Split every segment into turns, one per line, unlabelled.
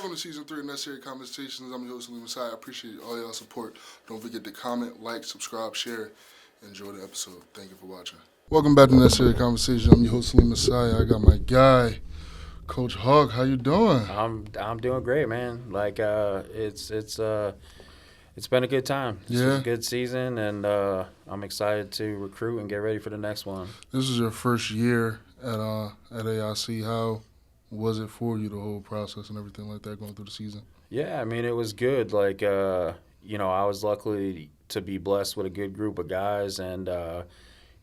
on to Season 3 of Necessary Conversations. I'm your host, Saleem Messiah. I appreciate all y'all support. Don't forget to comment, like, subscribe, share. Enjoy the episode. Thank you for watching. Welcome back to Necessary Conversations. I'm your host, Saleem Messiah. I got my guy, Coach Hawk. How you doing?
I'm doing great, man. It's been a good time. This was a good season, and I'm excited to recruit and get ready for the next one.
This is your first year at AIC. How was it for you, the whole process and everything like that going through the season?
Yeah, I mean, it was good. I was lucky to be blessed with a good group of guys, and I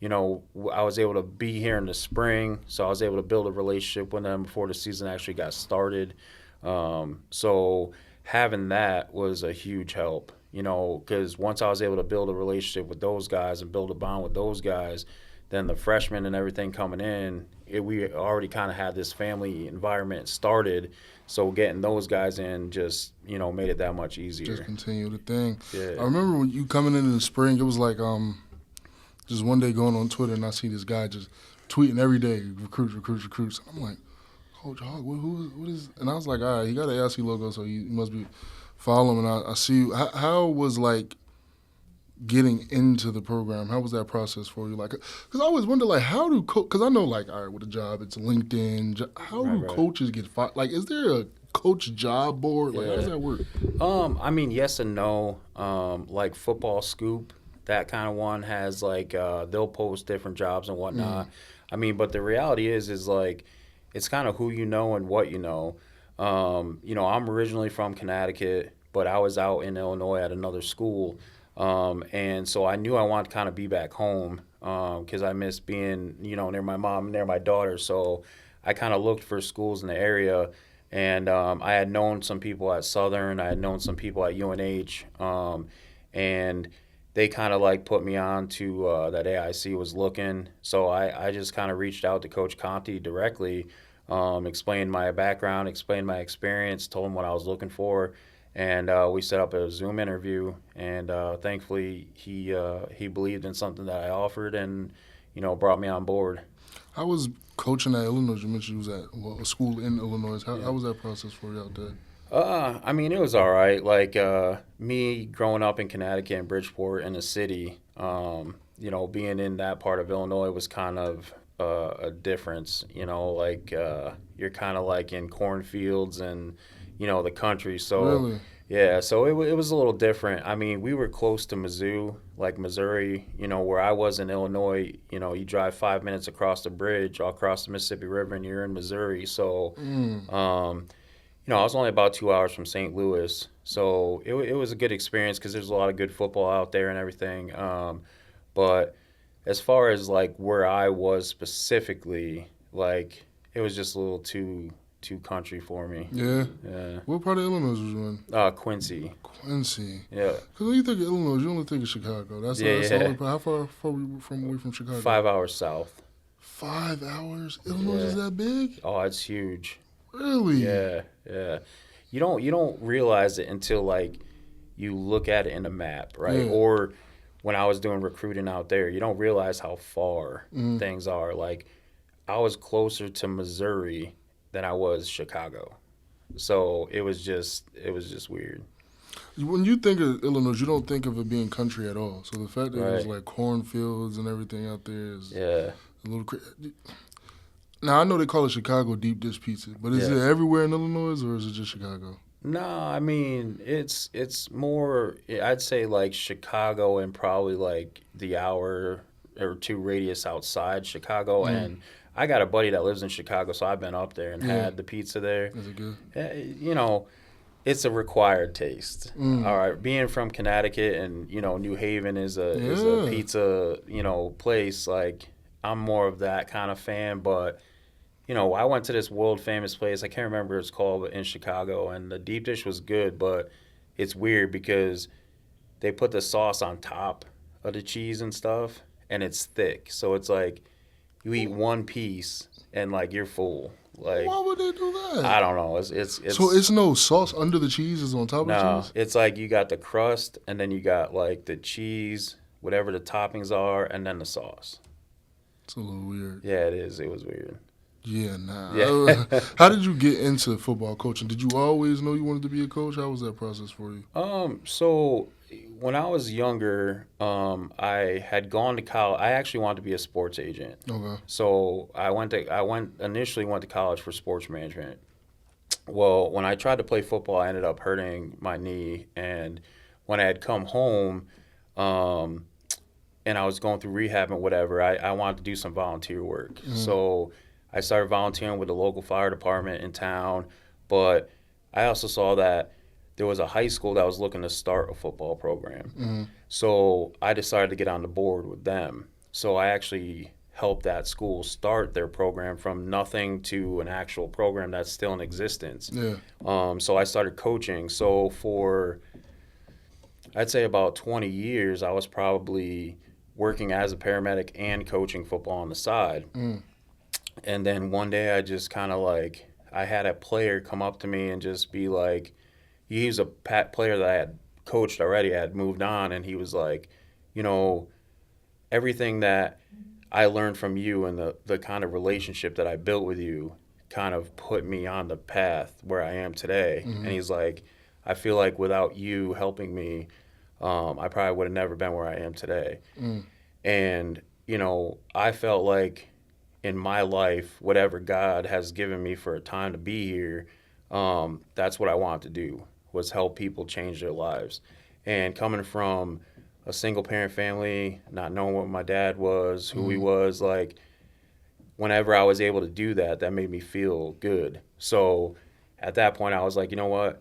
was able to be here in the spring, so I was able to build a relationship with them before the season actually got started. So having that was a huge help, because once I was able to build a relationship with those guys and build a bond with those guys, then the freshmen and everything coming in, we already kind of had this family environment started. So getting those guys in just, made it that much easier.
Just continue the thing.
Yeah.
I remember when you coming in the spring, it was like just one day going on Twitter and I see this guy just tweeting every day, recruits. I'm like, Coach Hawk, what is? And I was like, all right, he got an AIC logo, so he must be following. And I see you. How was getting into the program? How was that process for you? Because I always wonder, how do because I know, all right, with a job, it's LinkedIn. How do coaches get fired? Is there a coach job board? How does that work?
I mean, yes and no. Like Football Scoop, that kind of one has they'll post different jobs and whatnot. I mean, but the reality is it's kind of who you know and what you know. I'm originally from Connecticut, but I was out in Illinois at another school. And so I knew I wanted to kind of be back home because I miss being, near my mom, near my daughter. So I kind of looked for schools in the area. And I had known some people at Southern. I had known some people at UNH. And they kind of put me on to that AIC was looking. So I just kind of reached out to Coach Conti directly, explained my background, explained my experience, told him what I was looking for. And we set up a Zoom interview, and thankfully he believed in something that I offered and, brought me on board.
How was coaching at Illinois? You mentioned you was at a school in Illinois. How was that process for you out there?
I mean, it was all right. Me growing up in Connecticut and Bridgeport in the city, being in that part of Illinois was kind of a difference. You're kind of in cornfields and the country. So
really?
Yeah, so it was a little different. I mean, we were close to Mizzou, Missouri, where I was in Illinois. You drive 5 minutes across the bridge, all across the Mississippi River, and you're in Missouri. So, I was only about 2 hours from St. Louis. So it was a good experience because there's a lot of good football out there and everything. But as far as where I was specifically, it was just a little too country for me.
Yeah?
Yeah.
What part of Illinois was you in?
Quincy.
Quincy.
Yeah.
Because when you think of Illinois, you only think of Chicago. That's the only part. How far were you away from Chicago?
5 hours south.
5 hours? Illinois is that big?
Oh, it's huge.
Really?
Yeah. You don't realize it until you look at it in a map, right?
Yeah.
Or when I was doing recruiting out there, you don't realize how far things are. I was closer to Missouri than I was Chicago. So it was just weird.
When you think of Illinois, you don't think of it being country at all. So the fact that
Right.
it was cornfields and everything out there is
Yeah.
a little crazy. Now, I know they call it Chicago deep dish pizza, but is it everywhere in Illinois or is it just Chicago?
No, I mean it's more. I'd say Chicago and probably the hour or two radius outside Chicago. And I got a buddy that lives in Chicago, so I've been up there and had the pizza there.
Is it good?
It's a required taste. All right, being from Connecticut and New Haven is a pizza place. I'm more of that kind of fan, but. I went to this world famous place. I can't remember what it's called, but in Chicago, and the deep dish was good, but it's weird because they put the sauce on top of the cheese and stuff, and it's thick. So it's you eat one piece and you're full.
Why would they do that?
I don't know. It's
so it's no sauce under the cheese. It's on top of the cheese.
It's you got the crust, and then you got the cheese, whatever the toppings are, and then the sauce.
It's a little weird.
Yeah, it is. It was weird.
Yeah, nah.
Yeah.
How did you get into football coaching? Did you always know you wanted to be a coach? How was that process for you?
So when I was younger, I had gone to college. I actually wanted to be a sports agent.
Okay.
So initially went to college for sports management. Well, when I tried to play football, I ended up hurting my knee, and when I had come home, um, and I was going through rehab and whatever, I wanted to do some volunteer work.
Mm,
So I started volunteering with the local fire department in town, but I also saw that there was a high school that was looking to start a football program.
mm,
So I decided to get on the board with them. So I actually helped that school start their program from nothing to an actual program that's still in existence.
yeah.
So I started coaching. So for I'd say about 20 years, I was probably working as a paramedic and coaching football on the side.
Mm,
And then one day I just kind of like, I had a player come up to me and just be like, he was a player that I had coached already. I had moved on, and he was like, you know, everything that I learned from you and the kind of relationship that I built with you kind of put me on the path where I am today. And
mm-hmm.
he's like, I feel like without you helping me, I probably would have never been where I am today.
Mm,
And, I felt like in my life, whatever God has given me for a time to be here, that's what I wanted to do, was help people change their lives. And coming from a single parent family, not knowing what my dad was, who he
mm,
was, like whenever I was able to do that, that made me feel good. So at that point, I was like, you know what?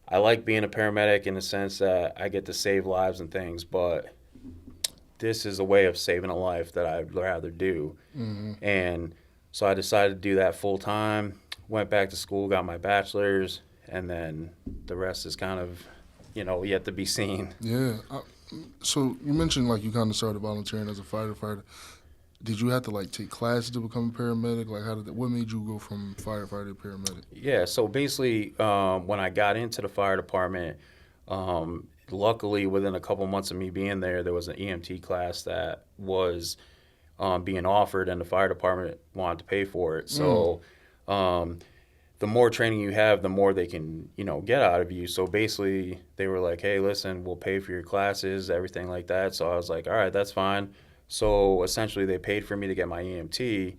I like being a paramedic in the sense that I get to save lives and things, but this is a way of saving a life that I'd rather do.
mm-hmm.
And so I decided to do that full time, went back to school, got my bachelor's, and then the rest is kind of, yet to be seen.
Yeah. So you mentioned like you kind of started volunteering as a firefighter. Did you have to like take classes to become a paramedic? Like, what made you go from firefighter to paramedic?
Yeah, so basically, when I got into the fire department, luckily within a couple months of me being there, there was an EMT class that was being offered, and the fire department wanted to pay for it. So the more training you have, the more they can, get out of you. So basically, they were like, hey, listen, we'll pay for your classes, everything like that. So I was like, all right, that's fine. So essentially, they paid for me to get my EMT,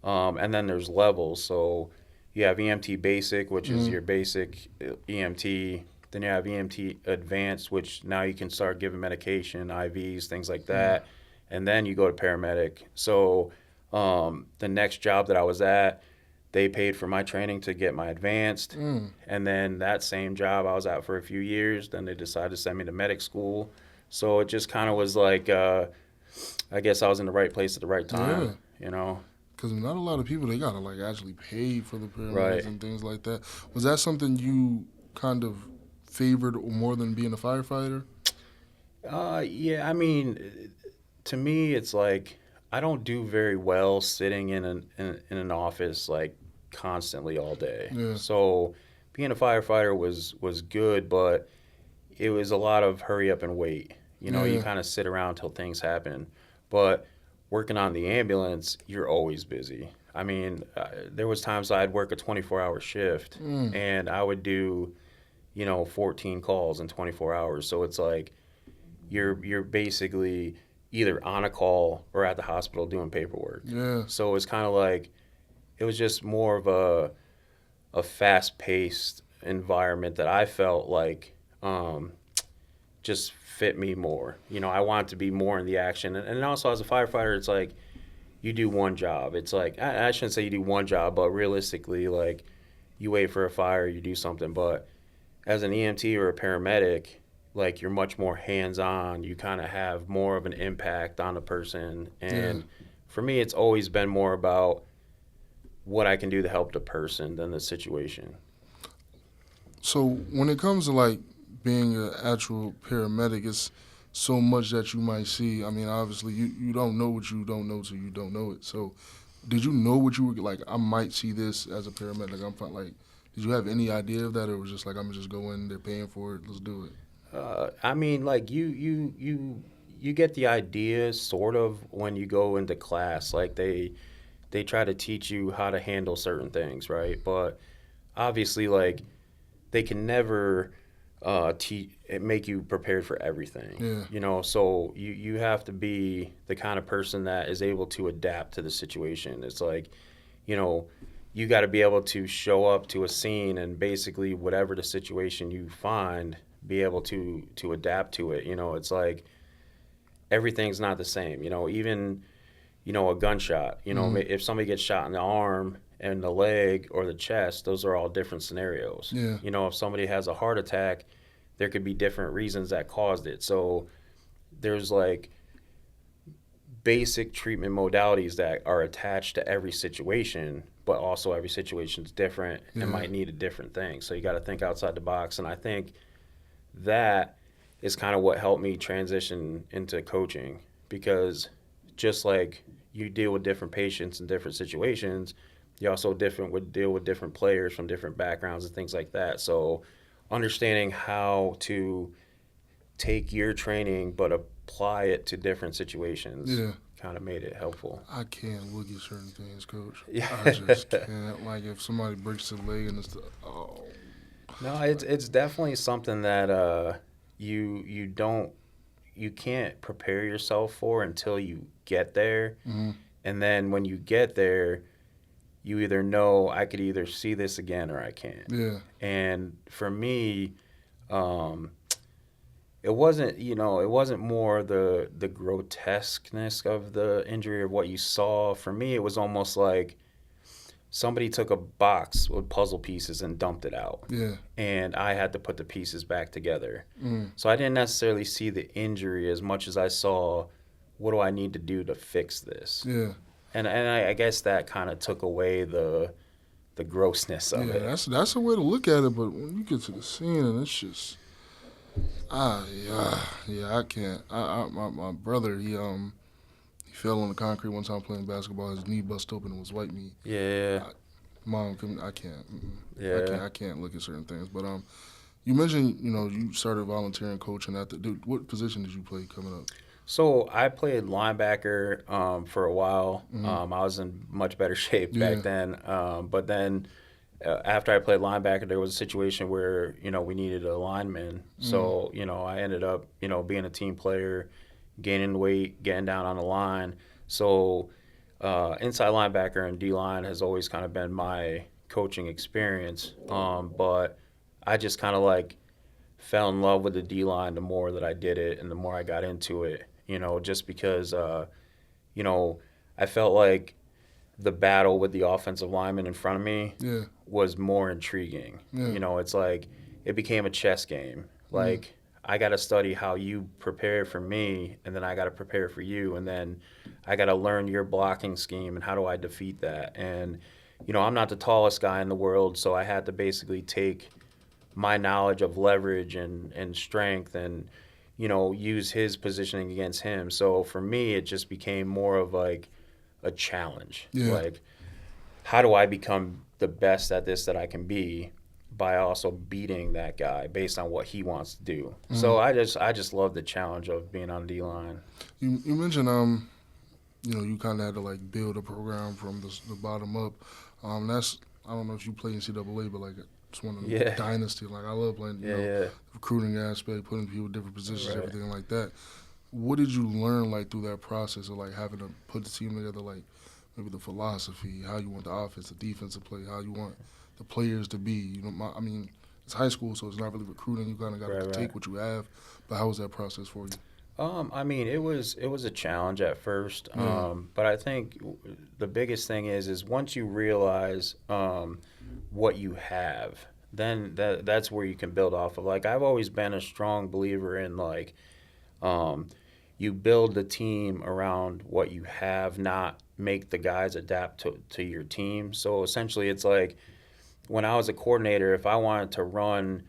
and then there's levels. So you have EMT basic, which is your basic EMT. Then you have EMT advanced, which now you can start giving medication, IVs, things like that. And then you go to paramedic. So the next job that I was at, they paid for my training to get my advanced. And then that same job I was at for a few years. Then they decided to send me to medic school. So it just kind of was like, I guess I was in the right place at the right time,
Because not a lot of people, they gotta like actually pay for the
Right.
paramedics and things like that. Was that something you kind of favored more than being a firefighter?
Yeah, I mean, to me, it's like I don't do very well sitting in an office like constantly all day.
Yeah.
So being a firefighter was good, but it was a lot of hurry up and wait. You
Yeah.
kind of sit around till things happen. But working on the ambulance, you're always busy. I mean, there was times I'd work a 24-hour shift, and I would do, 14 calls in 24 hours. So it's like you're basically either on a call or at the hospital doing paperwork.
Yeah.
So it's kind of like it was just more of a fast-paced environment that I felt like just fit me more. I wanted to be more in the action. And also as a firefighter, it's like you do one job. It's like, I shouldn't say you do one job, but realistically, like you wait for a fire, you do something. But as an EMT or a paramedic, like you're much more hands-on. You kind of have more of an impact on a person. And for me, it's always been more about what I can do to help the person than the situation.
So when it comes to like being an actual paramedic, it's so much that you might see. I mean, obviously you don't know what you don't know till you don't know it. So did you know what you were like? I might see this as a paramedic. I'm fine. Like, did you have any idea of that, or was just like I'm just go in, they're paying for it, let's do it?
I mean, like you get the idea sort of when you go into class. Like they they try to teach you how to handle certain things, right? But obviously, like, they can never make you prepared for everything.
Yeah.
You know, so you have to be the kind of person that is able to adapt to the situation. It's like, you know, you got to be able to show up to a scene and basically whatever the situation you find, be able to adapt to it. You know, it's like everything's not the same. You know, even, you know, a gunshot. You know, if somebody gets shot in the arm and the leg or the chest, those are all different scenarios.
Yeah.
You know, if somebody has a heart attack, there could be different reasons that caused it. So there's like basic treatment modalities that are attached to every situation, but also every situation is different and might need a different thing. So you got to think outside the box. And I think that is kind of what helped me transition into coaching, because just like you deal with different patients in different situations, you also would deal with different players from different backgrounds and things like that. So understanding how to take your training but apply it to different situations kind of made it helpful.
I can't look at certain things, Coach.
Yeah.
I just can't. Like, if somebody breaks their leg and it's
No, it's definitely something that you can't prepare yourself for until you get there. And then when you get there, you either know I could either see this again or I can't.
Yeah.
And for me, it wasn't more the grotesqueness of the injury or what you saw. For me, it was almost like somebody took a box with puzzle pieces and dumped it out.
Yeah.
And I had to put the pieces back together. So I didn't necessarily see the injury as much as I saw, what do I need to do to fix this?
Yeah.
And I guess that kind of took away the grossness of it.
Yeah, that's a way to look at it. But when you get to the scene and it's just, I can't. My brother, he fell on the concrete one time playing basketball. His knee busted open and was white meat.
Yeah.
Mom, I can't.
Yeah.
I can't look at certain things. But you mentioned, you started volunteering coaching what position did you play coming up?
So I played linebacker for a while. I was in much better shape back then. But then after I played linebacker, there was a situation where, we needed a lineman. So, I ended up, being a team player, gaining weight, getting down on the line. So inside linebacker and D-line has always kind of been my coaching experience. But I just kind of like fell in love with the D-line the more that I did it and the more I got into it, just because, I felt like the battle with the offensive lineman in front of me was more intriguing.
Yeah.
It's like it became a chess game. Like, I got to study how you prepare for me, and then I got to prepare for you, and then I got to learn your blocking scheme and how do I defeat that. And, I'm not the tallest guy in the world, so I had to basically take my knowledge of leverage and strength and, use his positioning against him. So for me, it just became more of like a challenge.
Yeah.
Like, how do I become the best at this that I can be by also beating that guy based on what he wants to do? So I just love the challenge of being on D-line.
You mentioned you kind of had to like build a program from the bottom up. I don't know if you play NCAA, but like it's one of the dynasty. Like, I love playing recruiting aspect, putting people in different positions, everything like that. What did you learn like through that process of like having to put the team together, like maybe the philosophy, how you want the offense, the defensive play, how you want the players to be? It's high school, so it's not really recruiting. You kind of got to take what you have. But how was that process for you?
It was a challenge at first, but I think the biggest thing is once you realize what you have, then that's where you can build off of. Like, I've always been a strong believer in like you build the team around what you have, not make the guys adapt to your team. So essentially, it's like when I was a coordinator, if I wanted to run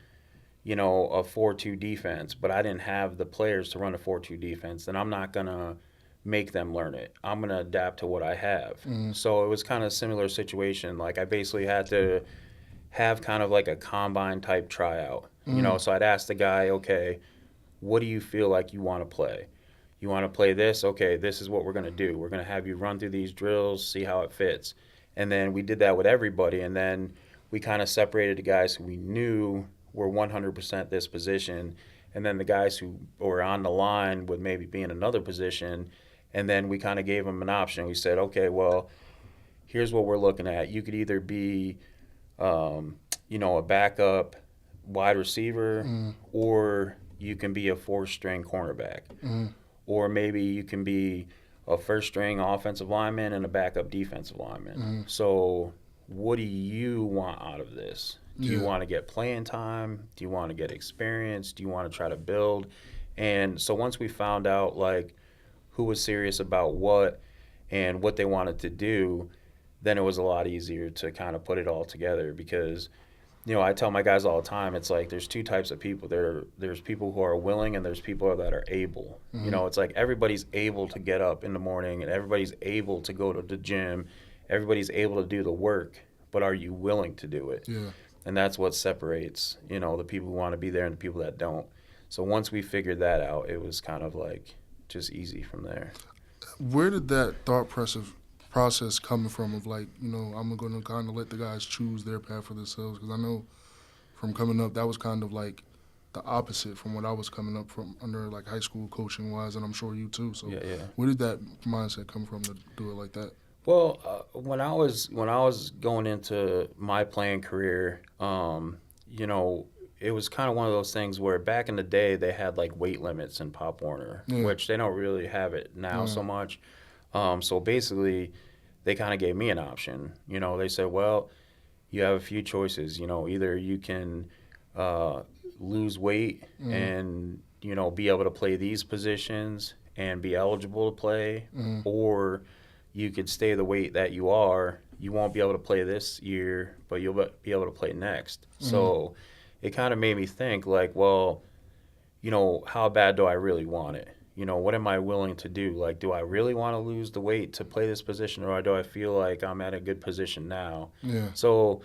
a 4-2 defense, but I didn't have the players to run a 4-2 defense, then I'm not going to make them learn it. I'm going to adapt to what I have. So it was kind of a similar situation. Like, I basically had to have kind of like a combine type tryout. So I'd ask the guy, okay, what do you feel like you want to play? You want to play this? Okay, this is what we're going to do. We're going to have you run through these drills, see how it fits. And then we did that with everybody. And then we kind of separated the guys who we knew were 100% this position, and then the guys who were on the line would maybe be in another position. And then we kind of gave them an option. We said, okay, well, here's what we're looking at. You could either be, a backup wide receiver, or you can be a four-string cornerback. Or maybe you can be a first-string offensive lineman and a backup defensive lineman. So what do you want out of this? Do you want to get playing time? Do you want to get experience? Do you want to try to build? And so once we found out, like, who was serious about what and what they wanted to do, then it was a lot easier to kind of put it all together because, I tell my guys all the time, it's like there's two types of people. There's people who are willing and there's people that are able. It's like everybody's able to get up in the morning and everybody's able to go to the gym. Everybody's able to do the work, but are you willing to do it?
Yeah.
And that's what separates, the people who want to be there and the people that don't. So once we figured that out, it was kind of like just easy from there.
Where did that thought process coming from of like, I'm going to kind of let the guys choose their path for themselves? Because I know from coming up, that was kind of like the opposite from what I was coming up from under like high school coaching wise, and I'm sure you too. So
yeah.
Where did that mindset come from to do it like that?
Well, when I was going into my playing career, it was kind of one of those things where back in the day they had like weight limits in Pop Warner, which they don't really have it now so much. So basically, they kind of gave me an option. They said, well, you have a few choices. Either you can lose weight and be able to play these positions and be eligible to play, or you could stay the weight that you are. You won't be able to play this year, but you'll be able to play next. So it kind of made me think like, well, how bad do I really want it? What am I willing to do? Like, do I really want to lose the weight to play this position, or do I feel like I'm at a good position now?
Yeah.
So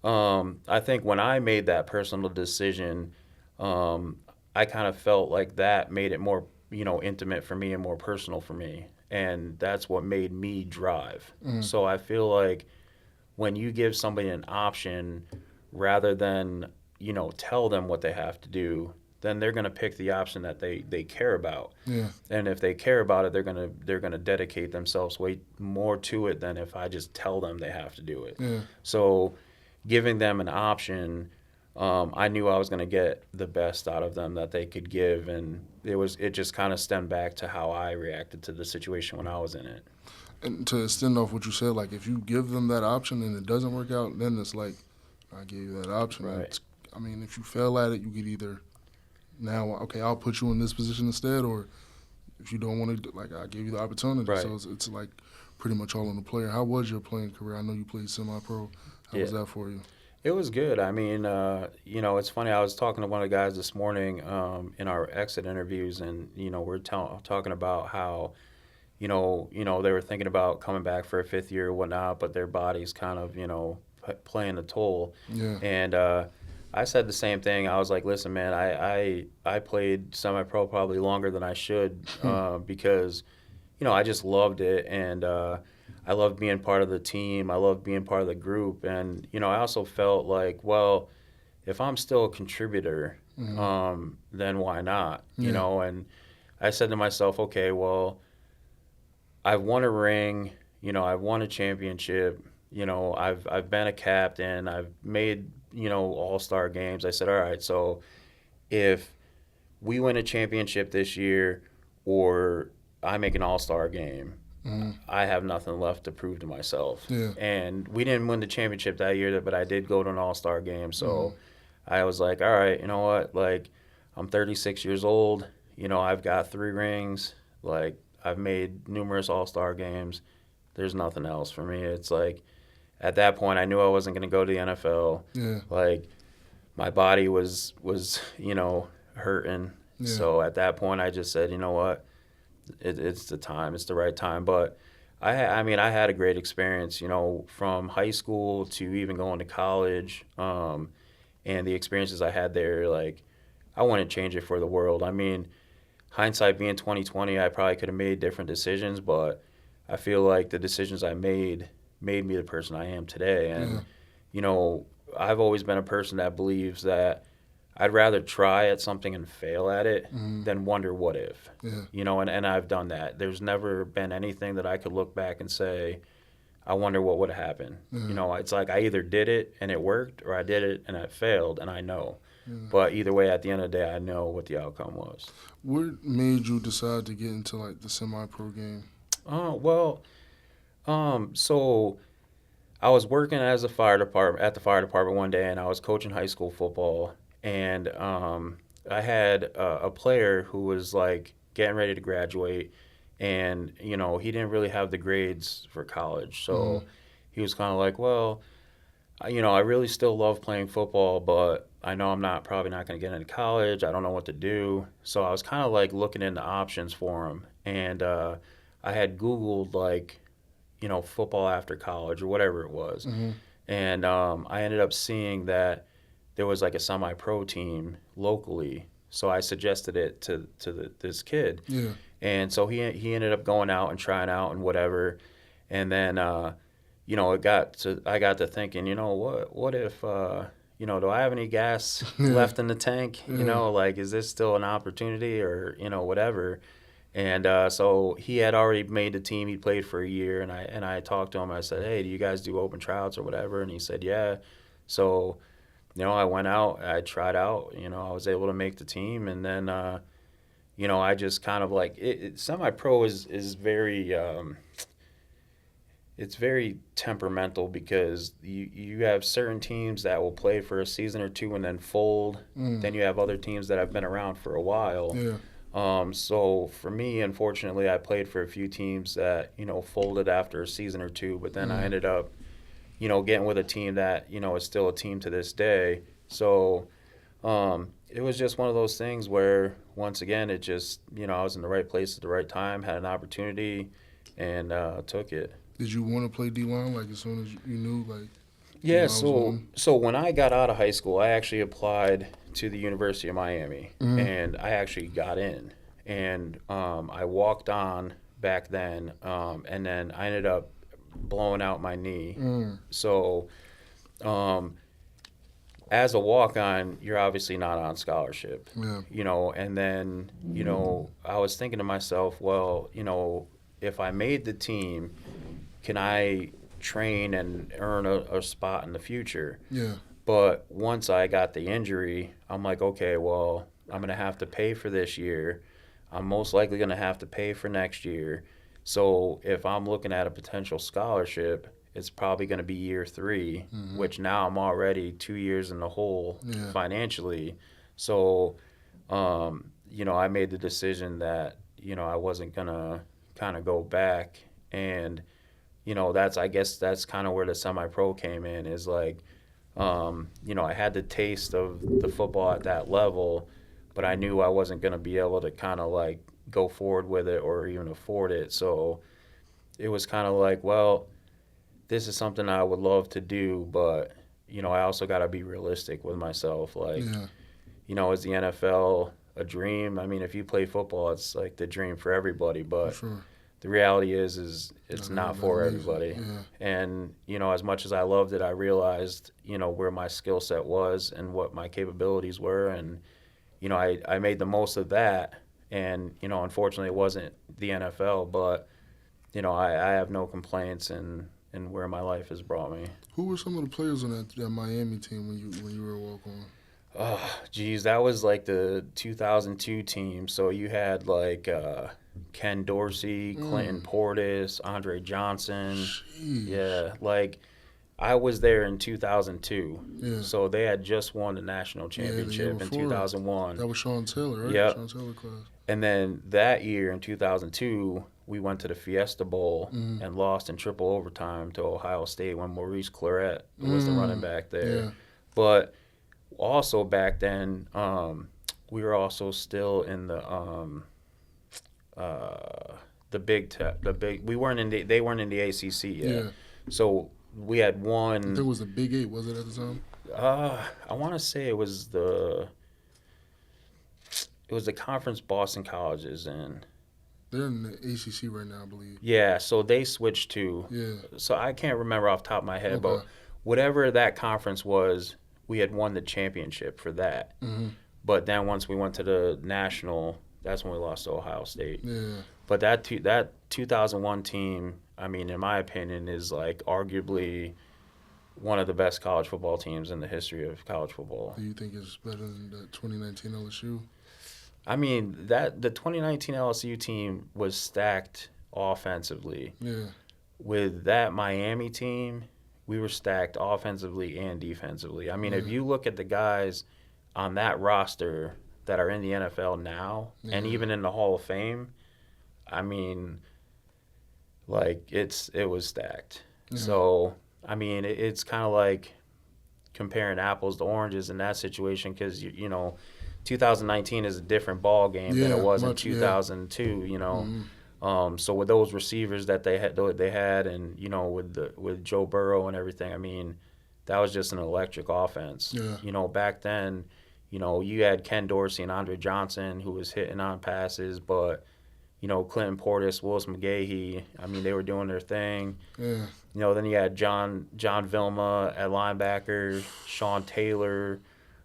I think when I made that personal decision, I kind of felt like that made it more, intimate for me and more personal for me. And that's what made me drive. So I feel like when you give somebody an option rather than, tell them what they have to do, then they're going to pick the option that they care about.
Yeah.
And if they care about it, they're going to dedicate themselves way more to it than if I just tell them they have to do it.
Yeah.
So giving them an option, I knew I was going to get the best out of them that they could give, and it just kind of stemmed back to how I reacted to the situation when I was in it.
And to extend off what you said, like if you give them that option and it doesn't work out, then it's like, I gave you that option.
Right.
If you fail at it, you could either now, okay, I'll put you in this position instead, or if you don't want to, like, I gave you the opportunity.
Right.
So it's like pretty much all on the player. How was your playing career? I know you played semi-pro. How was that for you?
It was good. I mean, it's funny. I was talking to one of the guys this morning in our exit interviews, and we're talking about how, they were thinking about coming back for a fifth year or whatnot, but their body's kind of, playing the toll.
Yeah.
And I said the same thing. I was like, listen, man, I played semi-pro probably longer than I should because, I just loved it, and I loved being part of the team. I loved being part of the group. And, I also felt like, well, if I'm still a contributor, then why not? And I said to myself, okay, well, I've won a ring, I've won a championship, I've been a captain, I've made, all-star games. I said, all right, so if we win a championship this year or I make an all-star game, I have nothing left to prove to myself.
Yeah.
And we didn't win the championship that year, but I did go to an all-star game. So I was like, all right, you know what? Like, I'm 36 years old. I've got 3 rings. Like, I've made numerous all-star games. There's nothing else for me. It's like, at that point, I knew I wasn't going to go to the NFL.
Yeah.
Like, my body was hurting. Yeah. So at that point, I just said, you know what? It's the time. It's the right time. But I had a great experience, from high school to even going to college, and the experiences I had there. Like, I wouldn't change it for the world. I mean, hindsight being 2020, I probably could have made different decisions, but I feel like the decisions I made me the person I am today. And, you know, I've always been a person that believes that I'd rather try at something and fail at it than wonder what if.
Yeah.
You know, and I've done that. There's never been anything that I could look back and say, I wonder what would have happened. You know, it's like I either did it and it worked, or I did it and it failed, and I know. But either way, at the end of the day, I know what the outcome was.
What made you decide to get into like the semi-pro game?
So I was working as a fire department at the fire department one day, and I was coaching high school football, and I had a player who was like getting ready to graduate, and you know he didn't really have the grades for college, so he was kind of like, well, you know, I really still love playing football, but I know I'm probably not going to get into college. I don't know what to do, so I was kind of like looking into options for him, and I had Googled like, you know, football after college or whatever it was. And I ended up seeing that there was like a semi-pro team locally. So I suggested it to this kid.
Yeah.
And so he ended up going out and trying out and whatever. And then, you know, I got to thinking, you know, what if, you know, do I have any gas left in the tank? You know, like, is this still an opportunity or, you know, whatever? And so he had already made the team. He played for a year, and I talked to him. I said, "Hey, do you guys do open tryouts or whatever?" And he said, "Yeah." So, you know, I went out. I tried out. You know, I was able to make the team, and then, you know, I just kind of like semi-pro is very it's very temperamental because you have certain teams that will play for a season or two and then fold. Then you have other teams that have been around for a while.
Yeah.
So for me, unfortunately, I played for a few teams that, you know, folded after a season or two, but then I ended up, you know, getting with a team that, you know, is still a team to this day. So it was just one of those things where, once again, it just, you know, I was in the right place at the right time, had an opportunity, and took it.
Did you want to play D-line like as soon as you knew like?
Yeah, so when I got out of high school, I actually applied to the University of Miami, and I actually got in. And I walked on back then, and then I ended up blowing out my knee. So as a walk-on, you're obviously not on scholarship.
Yeah.
You know, and then, you know, I was thinking to myself, well, you know, if I made the team, can I train and earn a spot in the future?
Yeah.
But once I got the injury, I'm like, okay, well, I'm going to have to pay for this year. I'm most likely going to have to pay for next year. So if I'm looking at a potential scholarship, it's probably going to be year 3, which now I'm already 2 years in the hole financially. So, you know, I made the decision that, you know, I wasn't going to kind of go back. And, you know, I guess that's kind of where the semi-pro came in, is like, you know, I had the taste of the football at that level, but I knew I wasn't going to be able to kind of like go forward with it or even afford it. So it was kind of like, well, this is something I would love to do, but, you know, I also got to be realistic with myself. Like, you know, is the NFL a dream? I mean, if you play football, it's like the dream for everybody, but the reality is it's not for everybody. And, you know, as much as I loved it, I realized, you know, where my skill set was and what my capabilities were. And, you know, I made the most of that. And, you know, unfortunately it wasn't the NFL, but, you know, I have no complaints in where my life has brought me.
Who were some of the players on that Miami team when you were a walk-on?
Oh, geez, that was like the 2002 team. So you had like Ken Dorsey, Clinton Portis, Andre Johnson.
Jeez.
Yeah, like I was there in 2002.
Yeah.
So they had just won the national championship in 2001.
That was Sean Taylor, right?
Yep.
Sean Taylor class.
And then that year in 2002, we went to the Fiesta Bowl and lost in triple overtime to Ohio State when Maurice Claret was the running back there.
Yeah.
But also back then, we were also still in the big. We weren't in they weren't in the ACC yet.
Yeah.
So we had one.
I think it was the Big 8, was it at the time?
I want to say it was the it was the conference Boston College is in.
They're in the ACC right now, I believe.
Yeah, so they switched to.
Yeah.
So I can't remember off the top of my head,
Okay.
but whatever that conference was, we had won the championship for that.
Mm-hmm.
But then once we went to the national, that's when we lost to Ohio State.
Yeah.
But that 2001 team, I mean, in my opinion, is like arguably one of the best college football teams in the history of college football.
Do you think it's better than the 2019 LSU?
I mean, the 2019 LSU team was stacked offensively.
Yeah.
With that Miami team, we were stacked offensively and defensively. I mean, if you look at the guys on that roster that are in the NFL now and even in the Hall of Fame, I mean, like it was stacked.
Yeah.
So, I mean, it's kind of like comparing apples to oranges in that situation because, you know, 2019 is a different ball game than it was in 2002, you know.
Mm-hmm.
So with those receivers that they had, and you know, with Joe Burrow and everything, I mean, that was just an electric offense.
Yeah.
You know, back then, you know, you had Ken Dorsey and Andre Johnson who was hitting on passes, but you know, Clinton Portis, Willis McGahee, I mean, they were doing their thing.
Yeah.
You know, then you had John Vilma at linebacker, Sean Taylor,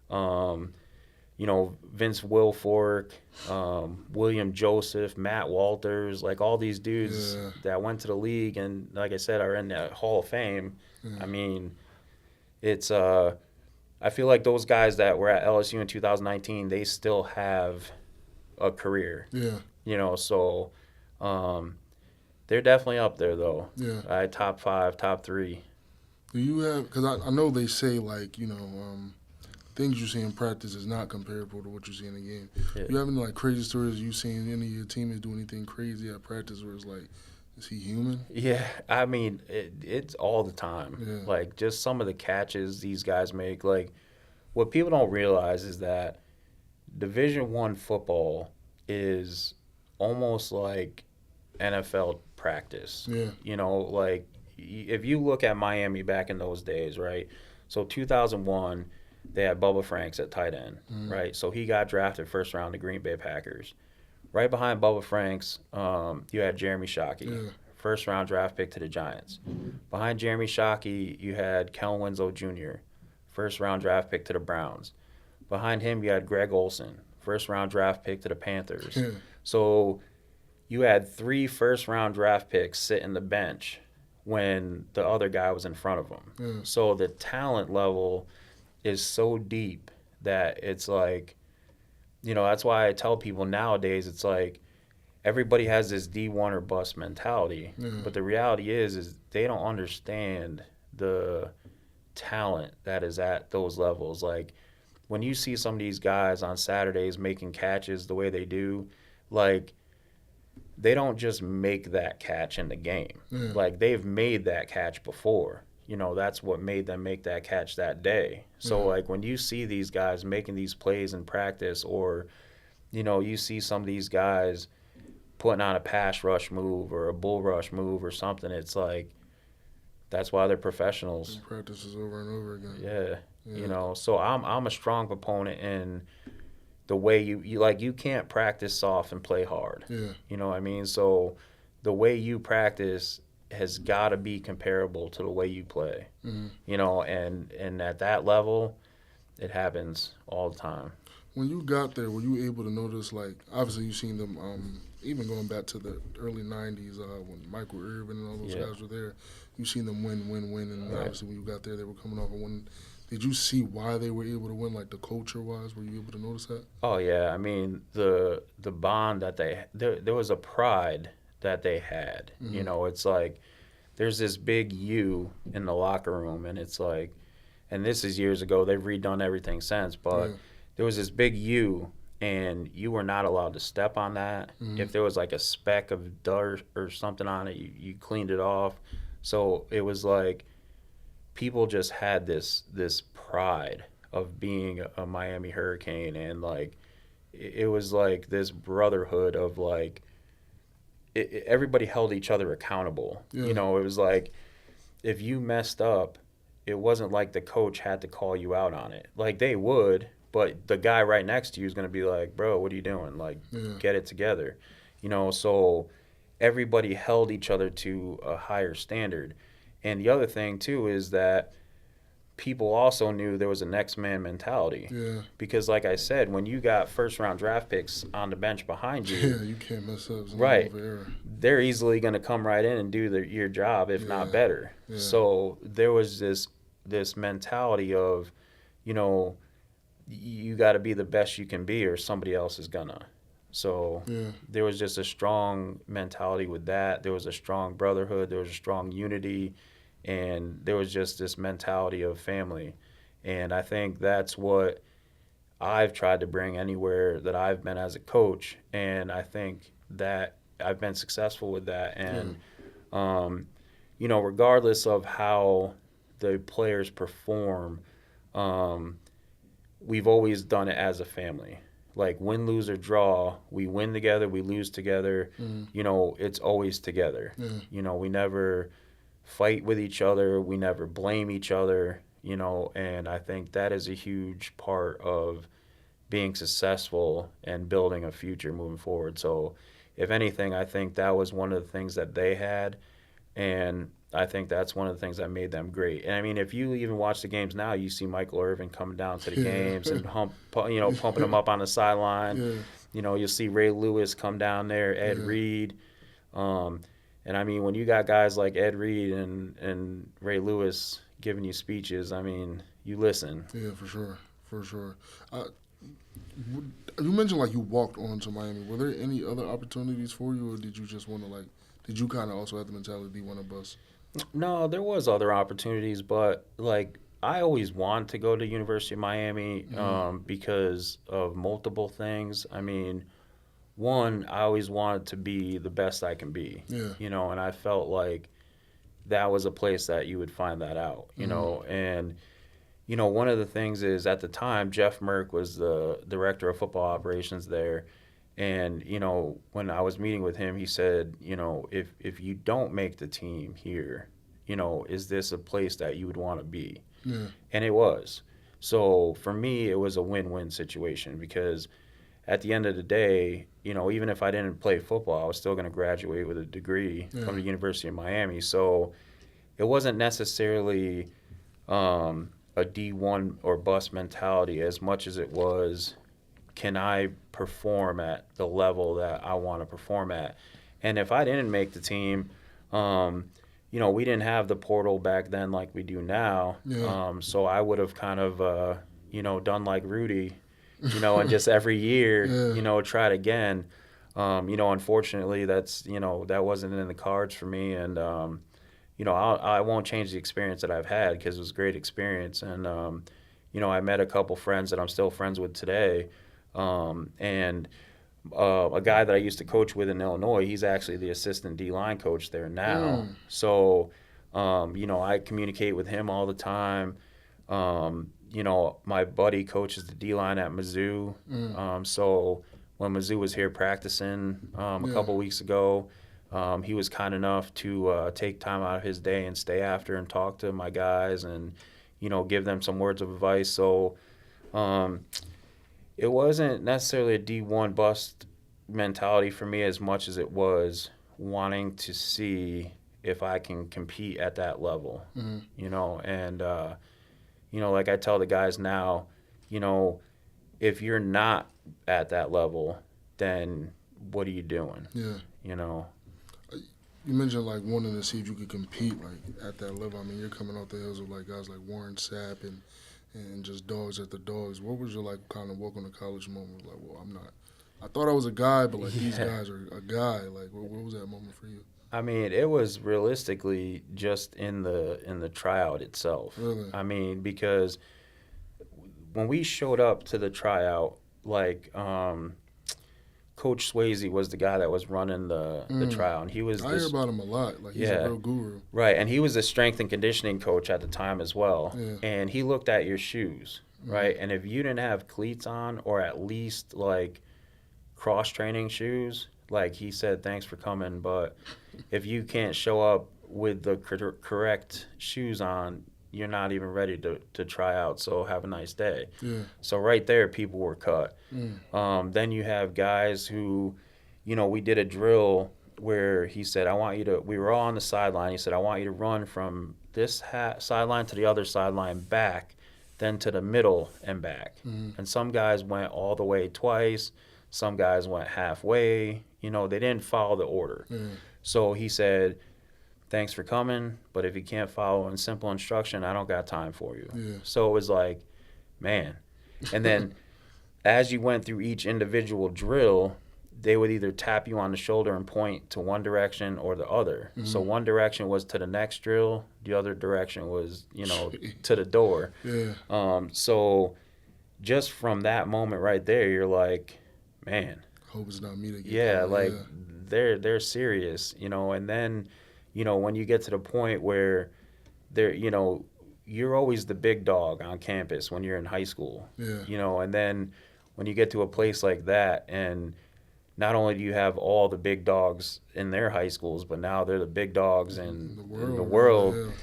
you know, Vince Wilfork, William Joseph, Matt Walters, like all these dudes that went to the league and, like I said, are in the Hall of Fame.
Yeah.
I mean, it's I feel like those guys that were at LSU in 2019, they still have a career.
Yeah.
You know, so they're definitely up there, though.
Yeah.
Top 5, top 3.
Do you have, because I know they say, like, you know, things you see in practice is not comparable to what you see in the game.
Yeah.
You have any, like, crazy stories you seen any of your teammates do anything crazy at practice where it's like, is he human?
Yeah, I mean, it's all the time.
Yeah.
Like, just some of the catches these guys make. Like, what people don't realize is that Division I football is almost like NFL practice.
Yeah.
You know, like, if you look at Miami back in those days, right? So 2001, they had Bubba Franks at tight end, right? So he got drafted first round to Green Bay Packers. Right behind Bubba Franks, you had Jeremy Shockey, first round draft pick to the Giants. Behind Jeremy Shockey, you had Kellen Winslow Jr., first round draft pick to the Browns. Behind him, you had Greg Olsen, first round draft pick to the Panthers.
Yeah.
So you had 3 first round draft picks sitting the bench when the other guy was in front of them.
Yeah.
So the talent level is so deep that it's like, you know, that's why I tell people nowadays, it's like everybody has this D1 or bust mentality. But the reality is they don't understand the talent that is at those levels. Like, when you see some of these guys on Saturdays making catches the way they do, like, they don't just make that catch in the game.
Yeah.
Like, they've made that catch before. You know, that's what made them make that catch that day. So, like, when you see these guys making these plays in practice, or, you know, you see some of these guys putting on a pass rush move or a bull rush move or something, it's like, that's why they're professionals.
And practices over and over again.
Yeah. You know, so I'm a strong proponent in the way you like, you can't practice soft and play hard.
Yeah.
You know what I mean? So the way you practice has got to be comparable to the way you play.
Mm-hmm.
You know, and at that level, it happens all the time.
When you got there, were you able to notice, like, obviously you've seen them, even going back to the early 90s when Michael Irvin and all those guys were there, you've seen them win, and obviously when you got there, they were coming off a win. Did you see why they were able to win, like the culture-wise? Were you able to notice that?
Oh, yeah. I mean, the bond that there was a pride that they had. Mm-hmm. You know, it's like there's this big U in the locker room, and it's like, and this is years ago. They've redone everything since, but there was this big U, and you were not allowed to step on that. Mm-hmm. If there was like a speck of dirt or something on it, you cleaned it off. So it was like people just had this pride of being a Miami Hurricane, and like it was like this brotherhood of like everybody held each other accountable. You know, it was like if you messed up, it wasn't like the coach had to call you out on it. Like they would, but the guy right next to you is going to be like, bro, what are you doing? Like, get it together. So everybody held each other to a higher standard. And the other thing, too, is that people also knew there was a next man mentality.
Yeah.
Because, like I said, when you got first-round draft picks on the bench behind you,
you can't mess up.
Right. They're easily going to come right in and do your job, if not better.
Yeah.
So there was this mentality of, you got to be the best you can be or somebody else is gonna. So there was just a strong mentality with that. There was a strong brotherhood. There was a strong unity. And there was just this mentality of family. And I think that's what I've tried to bring anywhere that I've been as a coach. And I think that I've been successful with that. And, regardless of how the players perform, we've always done it as a family. Like win, lose, or draw, we win together, we lose together. It's always together. We never fight with each other. We never blame each other, and I think that is a huge part of being successful and building a future moving forward. So if anything, I think that was one of the things that they had, and I think that's one of the things that made them great. And I mean, if you even watch the games now, you see Michael Irvin coming down to the games and pumping them up on the sideline. You'll see Ray Lewis come down there, Ed Reed. And I mean, when you got guys like Ed Reed and Ray Lewis giving you speeches, I mean, you listen.
Yeah, for sure. You mentioned like you walked on to Miami. Were there any other opportunities for you, or did you just want to did you kind of also have the mentality one of us?
No, there was other opportunities, but like I always wanted to go to University of Miami because of multiple things. I mean, one, I always wanted to be the best I can be, and I felt like that was a place that you would find that out, and, one of the things is at the time, Jeff Merck was the director of football operations there, and, when I was meeting with him, he said, if you don't make the team here, is this a place that you would want to be? And it was. So for me, it was a win-win situation because at the end of the day, even if I didn't play football, I was still going to graduate with a degree from the University of Miami. So it wasn't necessarily a D1 or bust mentality as much as it was, can I perform at the level that I want to perform at? And if I didn't make the team, we didn't have the portal back then like we do now. So I would have kind of, done like Rudy, and just every year, tried again. Unfortunately, that's, that wasn't in the cards for me. And, I won't change the experience that I've had because it was a great experience. And, I met a couple friends that I'm still friends with today. And a guy that I used to coach with in Illinois, he's actually the assistant D-line coach there now. So, I communicate with him all the time. My buddy coaches the D-line at Mizzou. So when Mizzou was here practicing a couple weeks ago, he was kind enough to take time out of his day and stay after and talk to my guys and, give them some words of advice. So it wasn't necessarily a D1 bust mentality for me as much as it was wanting to see if I can compete at that level, and like I tell the guys now, if you're not at that level, then what are you doing?
You mentioned like wanting to see if you could compete like at that level. I mean, you're coming off the hills of like guys like Warren Sapp and just dogs at the dogs. What was your like kind of welcome to college moment? Like, well, I'm not. I thought I was a guy, but like these guys are a guy. Like, what was that moment for you?
I mean, it was realistically just in the tryout itself.
Really?
I mean, because when we showed up to the tryout, like Coach Swayze was the guy that was running the tryout, and he was.
I hear about him a lot. Like he's a real guru.
Right, and he was a strength and conditioning coach at the time as well.
Yeah.
And he looked at your shoes, right? And if you didn't have cleats on, or at least like cross training shoes, like he said, thanks for coming, but if you can't show up with the correct shoes on, you're not even ready to try out, so have a nice day.
Yeah.
So right there, people were cut.
Mm.
Then you have guys who, we did a drill where he said, I want you to, we were all on the sideline. He said, I want you to run from this sideline to the other sideline back, then to the middle and back.
Mm.
And some guys went all the way twice. Some guys went halfway. They didn't follow the order.
Yeah.
So he said, thanks for coming, but if you can't follow in simple instruction, I don't got time for you.
Yeah.
So it was like, man. And then as you went through each individual drill, they would either tap you on the shoulder and point to one direction or the other.
Mm-hmm.
So one direction was to the next drill, the other direction was, to the door.
Yeah.
So just from that moment right there, you're like, man.
Hope it's not me to get
Yeah,
caught.
like
Yeah.
they're serious, and then when you get to the point where you're always the big dog on campus when you're in high school.
Yeah.
And then when you get to a place like that, and not only do you have all the big dogs in their high schools, but now they're the big dogs in the world.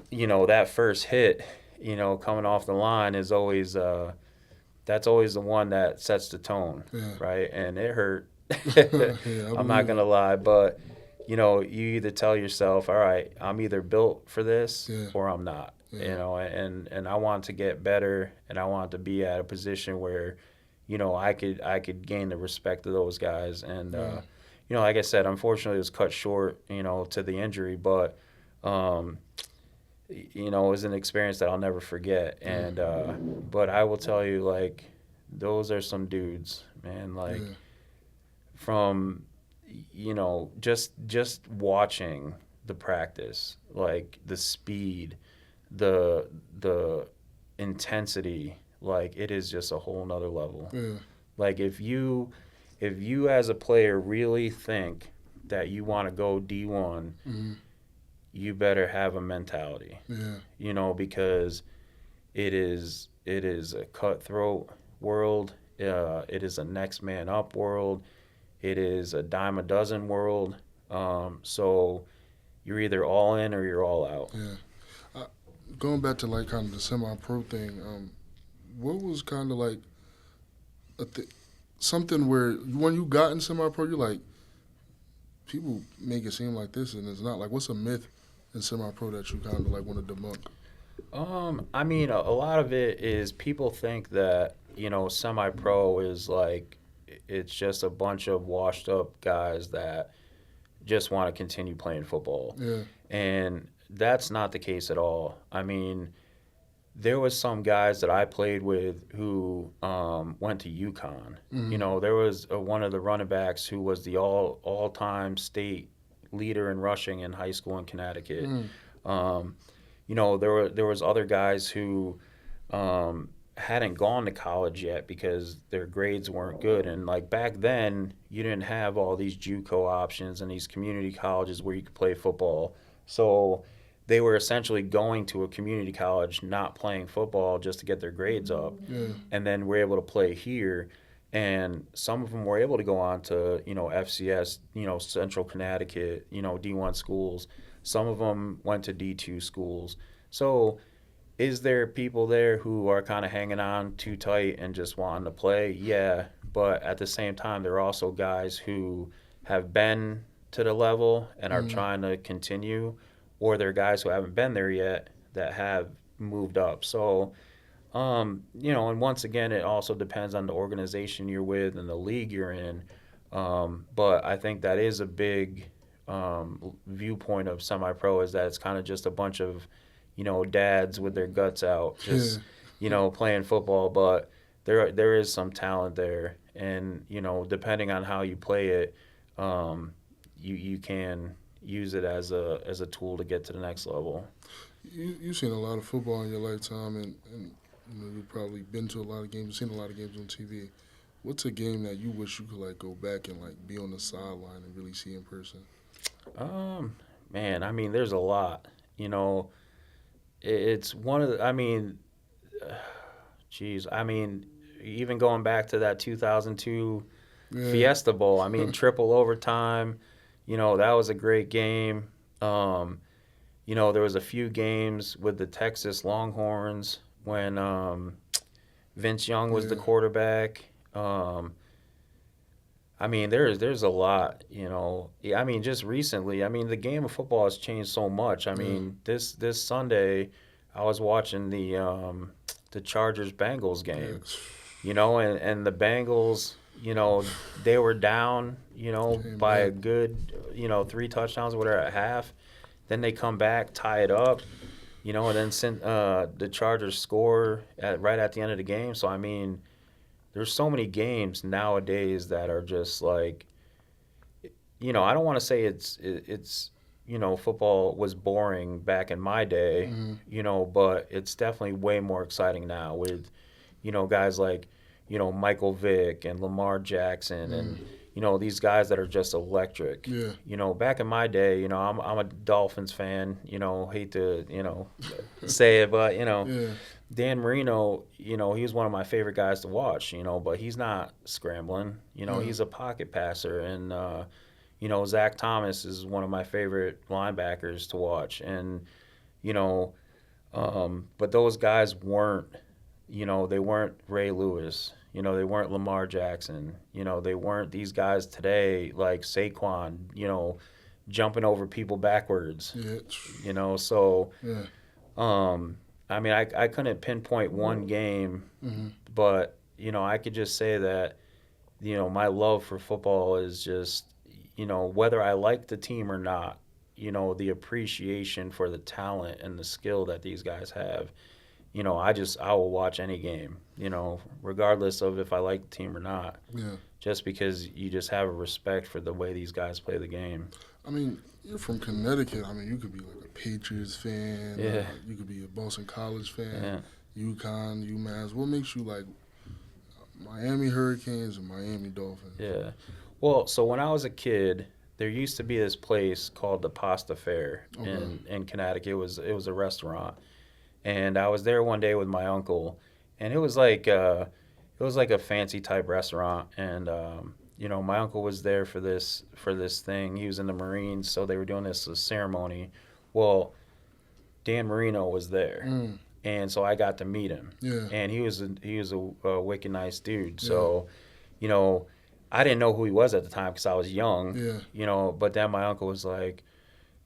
Yeah.
That first hit, coming off the line is always that's always the one that sets the tone,
Yeah.
right? And it hurt.
Yeah,
I'm not gonna lie, but you either tell yourself, all right, I'm either built for this
Yeah.
or I'm not.
Yeah.
And I want to get better, and I want to be at a position where, I could gain the respect of those guys. And like I said, unfortunately, it was cut short, to the injury, but it was an experience that I'll never forget. And but I will tell you, like, those are some dudes, man. Like,
Yeah.
from just watching the practice, like the speed, the intensity, like it is just a whole nother level.
Yeah.
Like if you as a player really think that you want to go D1,
Mm-hmm.
you better have a mentality.
Yeah.
Because it is a cutthroat world. It is a next man up world. It is a dime a dozen world. So you're either all in or you're all out.
Yeah. Going back to like kind of the semi-pro thing, what was kind of like something where when you got in semi-pro, you're like, people make it seem like this and it's not. Like, what's a myth in semi-pro that you kind of like want to debunk?
I mean, a lot of it is people think that, semi-pro is like, it's just a bunch of washed up guys that just want to continue playing football.
Yeah.
And that's not the case at all. I mean, there was some guys that I played with who went to UConn.
Mm-hmm.
There was one of the running backs who was the all-time state leader in rushing in high school in Connecticut.
Mm.
There was other guys who hadn't gone to college yet because their grades weren't good. And like back then, you didn't have all these JUCO options and these community colleges where you could play football. So they were essentially going to a community college, not playing football just to get their grades up.
Yeah.
And then were able to play here. And some of them were able to go on to, FCS, Central Connecticut, D1 schools. Some of them went to D2 schools. So is there people there who are kind of hanging on too tight and just wanting to play? Yeah, but at the same time, there are also guys who have been to the level and are trying to continue, or there are guys who haven't been there yet that have moved up. So, and once again, it also depends on the organization you're with and the league you're in. But I think that is a big viewpoint of semi-pro, is that it's kind of just a bunch of dads with their guts out, just playing football. But there is some talent there, and depending on how you play it, you can use it as a tool to get to the next level.
You've seen a lot of football in your lifetime, and you've probably been to a lot of games, seen a lot of games on TV. What's a game that you wish you could like go back and like be on the sideline and really see in person?
Man, I mean, there's a lot. It's one of the, I mean, even going back to that 2002 Fiesta Bowl, I mean, triple overtime, that was a great game. there was a few games with the Texas Longhorns when Vince Young was the quarterback. I mean, there's a lot, I mean, just recently, I mean, the game of football has changed so much. I mean, this Sunday, I was watching the Chargers Bengals game, and the Bengals, they were down, by a good, 3 touchdowns or whatever at half. Then they come back, tie it up, and then the Chargers score right at the end of the game. So I mean, there's so many games nowadays that are just like, I don't want to say it's football was boring back in my day, but it's definitely way more exciting now with, guys like, Michael Vick and Lamar Jackson and, these guys that are just electric.
Yeah.
Back in my day, I'm a Dolphins fan, hate to, say it, but,
Yeah.
Dan Marino, he was one of my favorite guys to watch, but he's not scrambling. He's a pocket passer. And, Zach Thomas is one of my favorite linebackers to watch. And, but those guys weren't, they weren't Ray Lewis. They weren't Lamar Jackson. They weren't these guys today like Saquon, jumping over people backwards.
Yeah.
So,
Yeah.
I mean, I couldn't pinpoint one game, but, I could just say that, my love for football is just, whether I like the team or not, the appreciation for the talent and the skill that these guys have. I will watch any game, regardless of if I like the team or not.
Yeah.
Just because you just have a respect for the way these guys play the game.
I mean, you're from Connecticut. I mean, you could be like a Patriots fan.
Yeah.
You could be a Boston College fan. Yeah. UConn, UMass. What makes you like Miami Hurricanes and Miami Dolphins?
Yeah. Well, so when I was a kid, there used to be this place called the Pasta Fair in Connecticut. It was a restaurant. And I was there one day with my uncle, and it was like a fancy type restaurant. And my uncle was there for this thing. He was in the Marines, so they were doing this ceremony. Well, Dan Marino was there, and so I got to meet him.
Yeah.
And he was a wicked nice dude. So, I didn't know who he was at the time because I was young.
Yeah.
But then my uncle was like,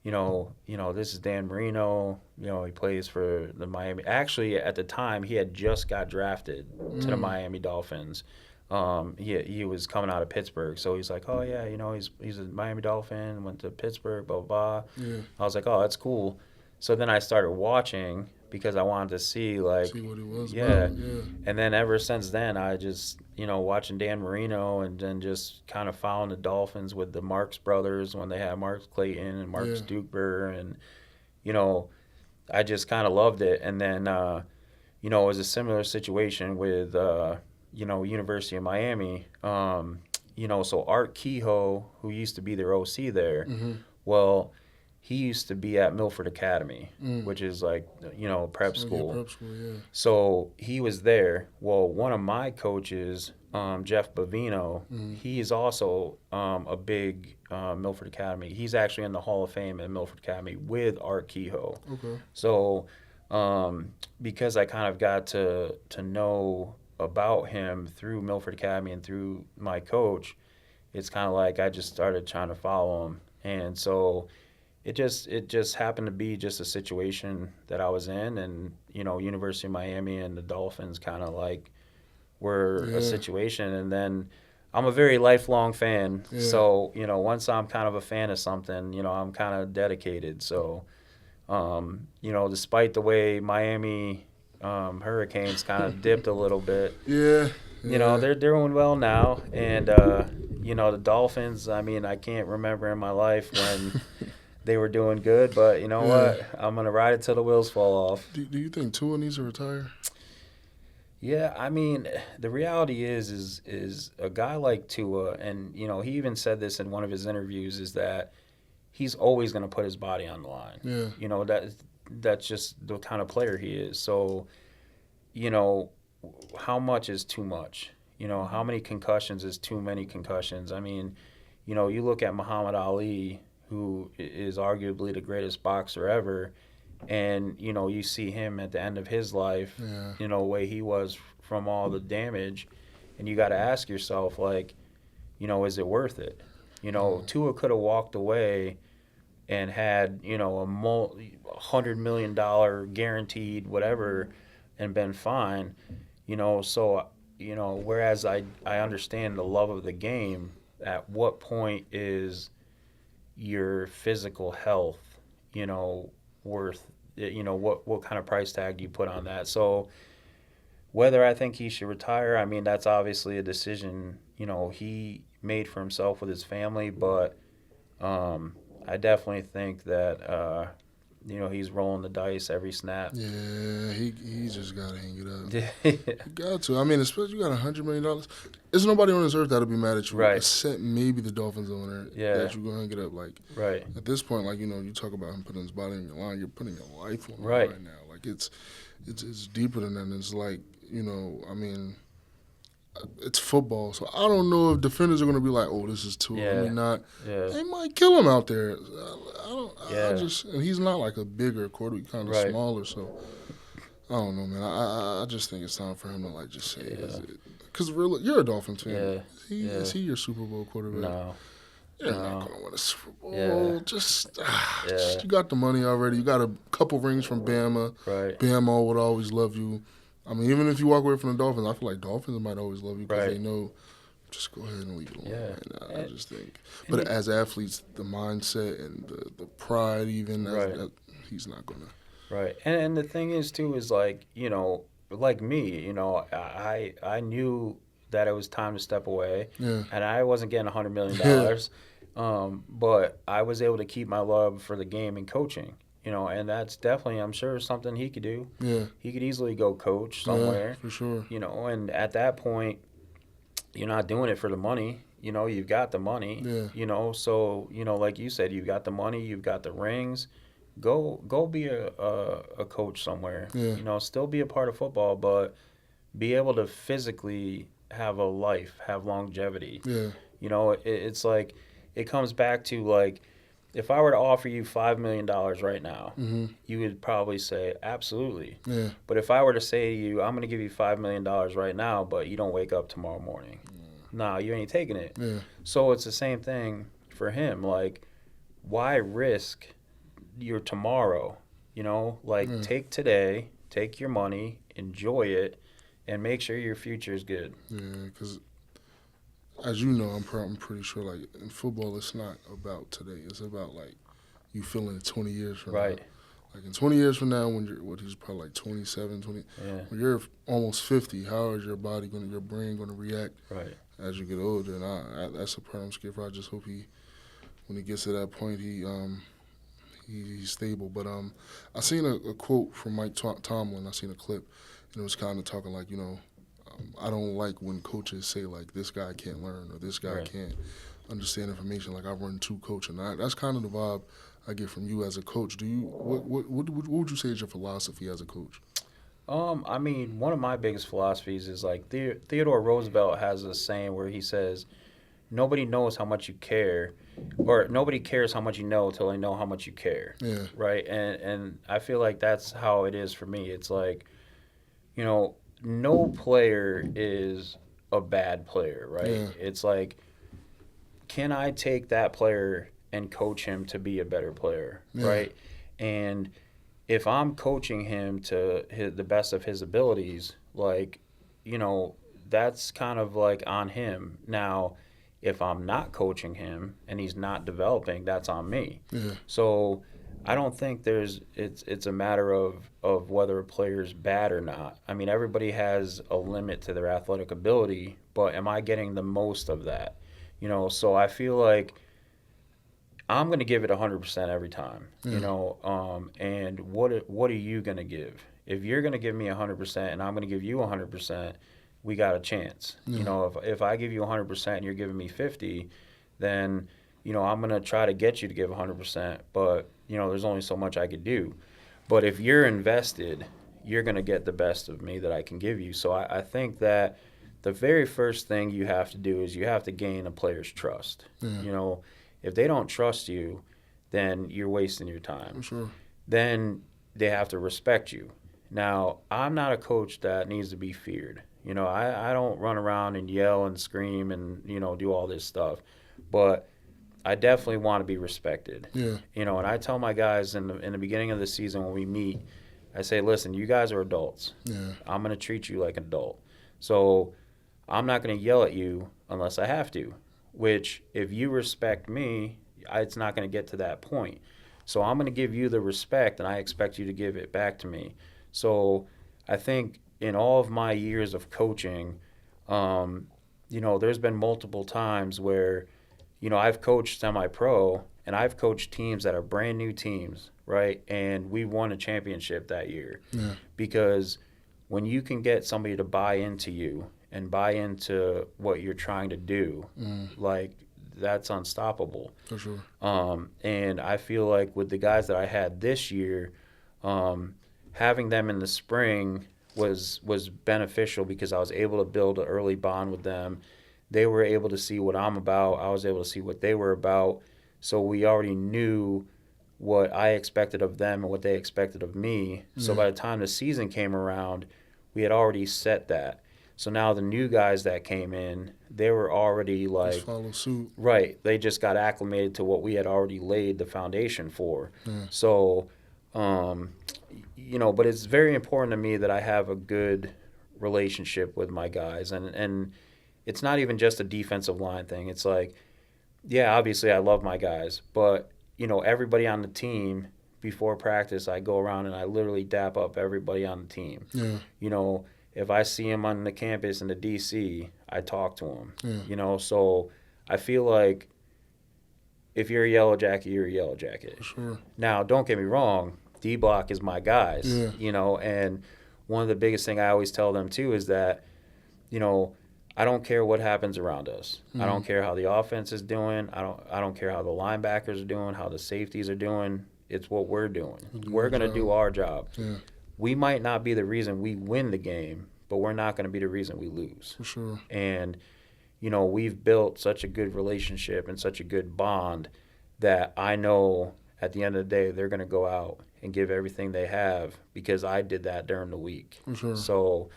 this is Dan Marino. He plays for the Miami. Actually, at the time, he had just got drafted to the Miami Dolphins. He was coming out of Pittsburgh, so he's like, oh yeah, he's a Miami Dolphin. Went to Pittsburgh, blah blah blah.
Yeah.
I was like, oh, that's cool. So then I started watching because I wanted to see
what it was.
Yeah.
About. Yeah.
And then ever since then, I just watching Dan Marino and then just kind of following the Dolphins with the Marks brothers when they had Marks Clayton and Marks Dukeber, and I just kind of loved it. And then it was a similar situation with University of Miami. So Art Kehoe, who used to be their OC there, well, he used to be at Milford Academy, which is like, prep school.
Prep school, yeah.
So he was there. Well, one of my coaches, Jeff Bavino, he's also a big Milford Academy. He's actually in the Hall of Fame at Milford Academy with Art Kehoe.
Okay.
So because I kind of got to know about him through Milford Academy and through my coach, it's kind of like I just started trying to follow him. And so it just happened to be just a situation that I was in, and University of Miami and the Dolphins kind of like were a situation. And then I'm a very lifelong fan, so once I'm kind of a fan of something, I'm kind of dedicated. So despite the way Miami Hurricanes kind of dipped a little bit, they're doing well now. And the Dolphins, I mean, I can't remember in my life when they were doing good, but you know what? I'm going to ride it till the wheels fall off.
Do you think Tua needs to retire?
Yeah, I mean, the reality is a guy like Tua, and he even said this in one of his interviews, is that he's always going to put his body on the line.
Yeah.
That's just the kind of player he is. So, how much is too much? How many concussions is too many concussions? I mean, you look at Muhammad Ali, who is arguably the greatest boxer ever, and you see him at the end of his life,
Yeah.
Way he was from all the damage, and you got to ask yourself, like, is it worth it? Tua could have walked away and had $100 million guaranteed whatever and been fine. So whereas I understand the love of the game, at what point is your physical health worth what kind of price tag do you put on that? So whether I think he should retire, I mean, that's obviously a decision he made for himself with his family, but I definitely think that he's rolling the dice every snap.
Yeah, he just gotta hang it up.
Yeah.
You got to. I mean, especially you got $100 million. There's nobody on this earth that'll be mad at you,
Right.
except maybe the Dolphins owner.
Yeah.
That you're gonna hang it up. Like,
Right.
at this point, like, you talk about him putting his body in your line. You're putting your life on it
Right.
right now. Like, it's deeper than that. And it's like, I mean, it's football, so I don't know if defenders are going to be like, "Oh, this is too."
Yeah.
I mean, not.
Yeah.
They might kill him out there. I don't.
Yeah.
I just, and he's not like a bigger quarterback, kind of
Right.
smaller. So I don't know, man. I just think it's time for him to like just say, because really, you're a Dolphins fan.
Yeah.
Is he your Super Bowl quarterback?
No.
You're
No.
not going to win a Super Bowl.
Yeah.
Just
Yeah.
you got the money already. You got a couple rings from Bama.
Right.
Bama would always love you. I mean, even if you walk away from the Dolphins, I feel like Dolphins might always love you because
Right.
they know, just go ahead and leave it alone.
Yeah.
And I just think. But as athletes, the mindset and the pride, even,
Right.
that he's not going to.
Right. And the thing is, too, is like, like me, I knew that it was time to step away.
Yeah.
And I wasn't getting $100 million. But I was able to keep my love for the game and coaching. And that's definitely, I'm sure, something he could do.
Yeah.
He could easily go coach somewhere.
Yeah, for sure.
And at that point, you're not doing it for the money. You've got the money.
Yeah.
So, like you said, you've got the money, you've got the rings. Go be a coach somewhere.
Yeah.
Still be a part of football, but be able to physically have a life, have longevity.
Yeah.
It's like, it comes back to, like, if I were to offer you $5 million right now,
Mm-hmm.
you would probably say, absolutely.
Yeah.
But if I were to say to you, I'm going to give you $5 million right now, but you don't wake up tomorrow morning, no, you ain't taking it.
Yeah.
So it's the same thing for him. Like, why risk your tomorrow? Take today, take your money, enjoy it, and make sure your future is good.
Yeah, because as you know, I'm pretty sure, like, in football, it's not about today. It's about, like, you feeling it 20 years from
Right.
now. Like, in 20 years from now, when he's probably like 27, 20,
Yeah.
when you're almost 50, how is your body your brain going to react
Right.
as you get older? And that's the part I'm scared for. I just hope when he gets to that point, he's stable. But I seen a quote from Mike Tomlin. I seen a clip, and it was kind of talking like, I don't like when coaches say, like, this guy can't learn or this guy
Right.
can't understand information. Like, I run two coaching. That's kind of the vibe I get from you as a coach. What would you say is your philosophy as a coach?
I mean, one of my biggest philosophies is, like, Theodore Roosevelt has a saying where he says, nobody knows how much you care, or nobody cares how much you know until they know how much you care.
Yeah.
Right? And I feel like that's how it is for me. It's like, no player is a bad player, right?
Yeah.
It's like, can I take that player and coach him to be a better player,
Yeah.
right? And if I'm coaching him to the best of his abilities, like, that's kind of like on him. Now, if I'm not coaching him and he's not developing, that's on me.
Yeah.
So I don't think it's a matter of whether a player's bad or not. I mean, everybody has a limit to their athletic ability, but am I getting the most of that? So I feel like I'm going to give it 100% every time, and what are you going to give? If you're going to give me 100% and I'm going to give you 100%, we got a chance.
Yeah.
If I give you 100% and you're giving me 50, then, I'm going to try to get you to give 100%, but, there's only so much I could do. But if you're invested, you're going to get the best of me that I can give you. So I think that the very first thing you have to do is you have to gain a player's trust.
Yeah.
If they don't trust you, then you're wasting your time.
For sure.
Then they have to respect you. Now, I'm not a coach that needs to be feared. You know, I don't run around and yell and scream and, you know, do all this stuff. But I definitely want to be respected.
Yeah.
You know, and I tell my guys in the beginning of the season when we meet, I say, listen, you guys are adults.
Yeah.
I'm going to treat you like an adult. So I'm not going to yell at you unless I have to, which if you respect me, it's not going to get to that point. So I'm going to give you the respect, and I expect you to give it back to me. So I think in all of my years of coaching, you know, there's been multiple times where, you know, I've coached semi-pro, and I've coached teams that are brand new teams, right? And we won a championship that year.
Yeah.
Because when you can get somebody to buy into you and buy into what you're trying to do, like, that's unstoppable.
For sure.
And I feel like with the guys that I had this year, having them in the spring was beneficial because I was able to build an early bond with them. They were able to see what I'm about. I was able to see what they were about. So we already knew what I expected of them and what they expected of me. So by the time the season came around, we had already set that. So now the new guys that came in, they were already like,
Just follow suit.
right. They just got acclimated to what we had already laid the foundation for.
Yeah.
So, you know, but it's very important to me that I have a good relationship with my guys. And it's not even just a defensive line thing. It's like, yeah, obviously I love my guys, but, you know, everybody on the team, before practice, I go around and I literally dap up everybody on the team.
Yeah.
You know, if I see them on the campus in the DC, I talk to them.
Yeah.
You know, so I feel like if you're a Yellow Jacket, you're a Yellow Jacket.
For sure.
Now, don't get me wrong, D-Block is my guys.
Yeah.
You know, and one of the biggest thing I always tell them too is that, you know, I don't care what happens around us. I don't care how the offense is doing. I don't care how the linebackers are doing, how the safeties are doing. It's what we're doing. We're going to do our job.
Yeah.
We might not be the reason we win the game, but we're not going to be the reason we lose.
For sure.
And, you know, we've built such a good relationship and such a good bond that I know at the end of the day they're going to go out and give everything they have because I did that during the week.
For sure.
So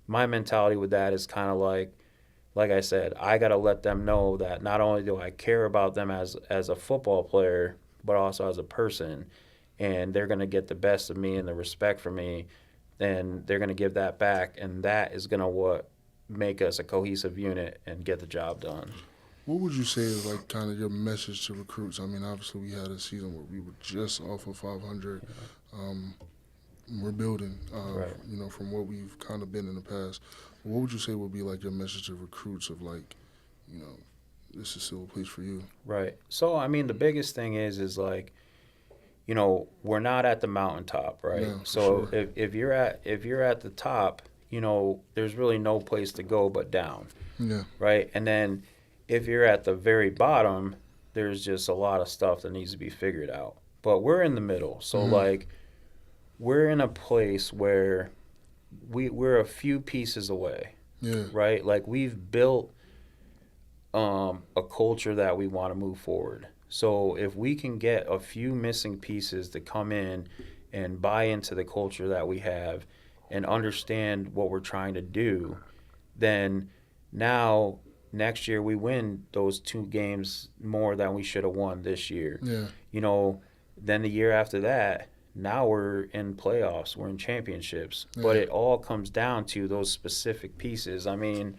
my mentality with that is kind of like I said, I got to let them know that not only do I care about them as a football player, but also as a person, and they're going to get the best of me and the respect for me, and they're going to give that back, and that is going to make us a cohesive unit and get the job done.
What would you say is like kind of your message to recruits? I mean, obviously we had a season where we were just off of 500. We're building,
Right.
you know, from what we've kind of been in the past. What would you say would be like your message to recruits of like, you know, this is still a place for you?
Right. So, I mean, the biggest thing is like, you know, we're not at the mountaintop, right?
Yeah, for
so
sure.
if you're at the top, you know, there's really no place to go but down,
Yeah.
right? And then if you're at the very bottom, there's just a lot of stuff that needs to be figured out. But we're in the middle. So, like, we're in a place where we're a few pieces away,
Yeah.
right? Like, we've built a culture that we want to move forward. So if we can get a few missing pieces to come in and buy into the culture that we have and understand what we're trying to do, then now next year we win those 2 games more than we should have won this year.
Yeah.
You know, then the year after that, now we're in playoffs, we're in championships.
Yeah.
But it all comes down to those specific pieces. I mean,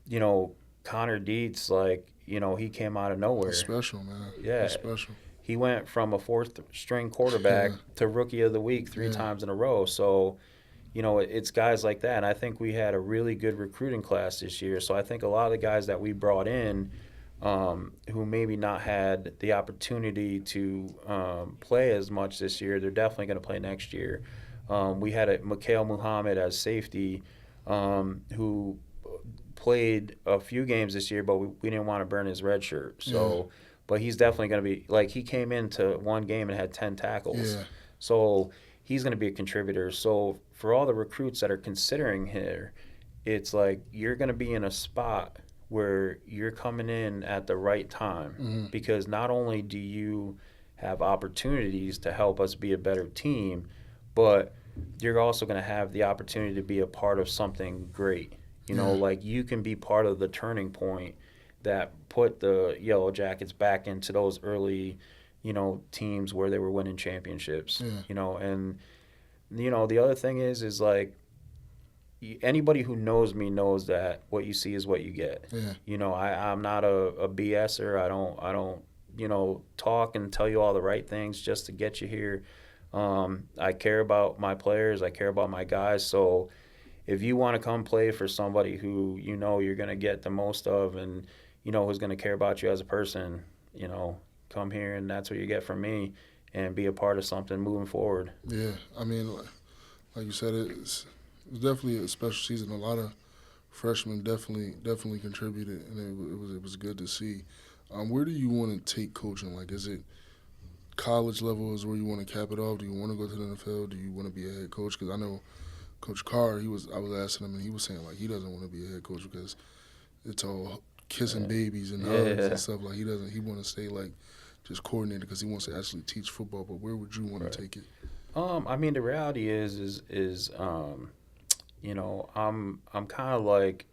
you know, Connor Dietz, like, you know, he came out of nowhere.
That's special, man.
Yeah.
That's special.
He went from a 4th-string quarterback to Rookie of the Week 3 times in a row. So, you know, it's guys like that. And I think we had a really good recruiting class this year. So I think a lot of the guys that we brought in who maybe not had the opportunity to play as much this year, they're definitely going to play next year. We had a Mikhail Muhammad as safety who played a few games this year, but we didn't want to burn his red shirt. So, but he's definitely going to be, like, he came into one game and had 10 tackles.
Yeah.
So he's going to be a contributor. So for all the recruits that are considering here, it's like you're going to be in a spot where you're coming in at the right time because not only do you have opportunities to help us be a better team, but you're also going to have the opportunity to be a part of something great. Like you can be part of the turning point that put the Yellow Jackets back into those early, teams where they were winning championships. And the other thing is like anybody who knows me knows that what you see is what you get. I'm not a BSer. I don't talk and tell you all the right things just to get you here. I care about my players. I care about my guys. So if you want to come play for somebody who you're going to get the most of and who's going to care about you as a person, come here, and that's what you get from me, and be a part of something moving forward.
Yeah, I mean, like you said, it was definitely a special season. A lot of freshmen definitely contributed, and it was good to see. Where do you want to take coaching? Like, is it college level is where you want to cap it off? Do you want to go to the NFL? Do you want to be a head coach? Because I know Coach Carr, I was asking him, and he was saying, like, he doesn't want to be a head coach because it's all kissing babies and hugs and stuff. Like, he want to stay, like, just coordinator because he wants to actually teach football. But where would you want to take it?
I mean, the reality is I'm kind of like,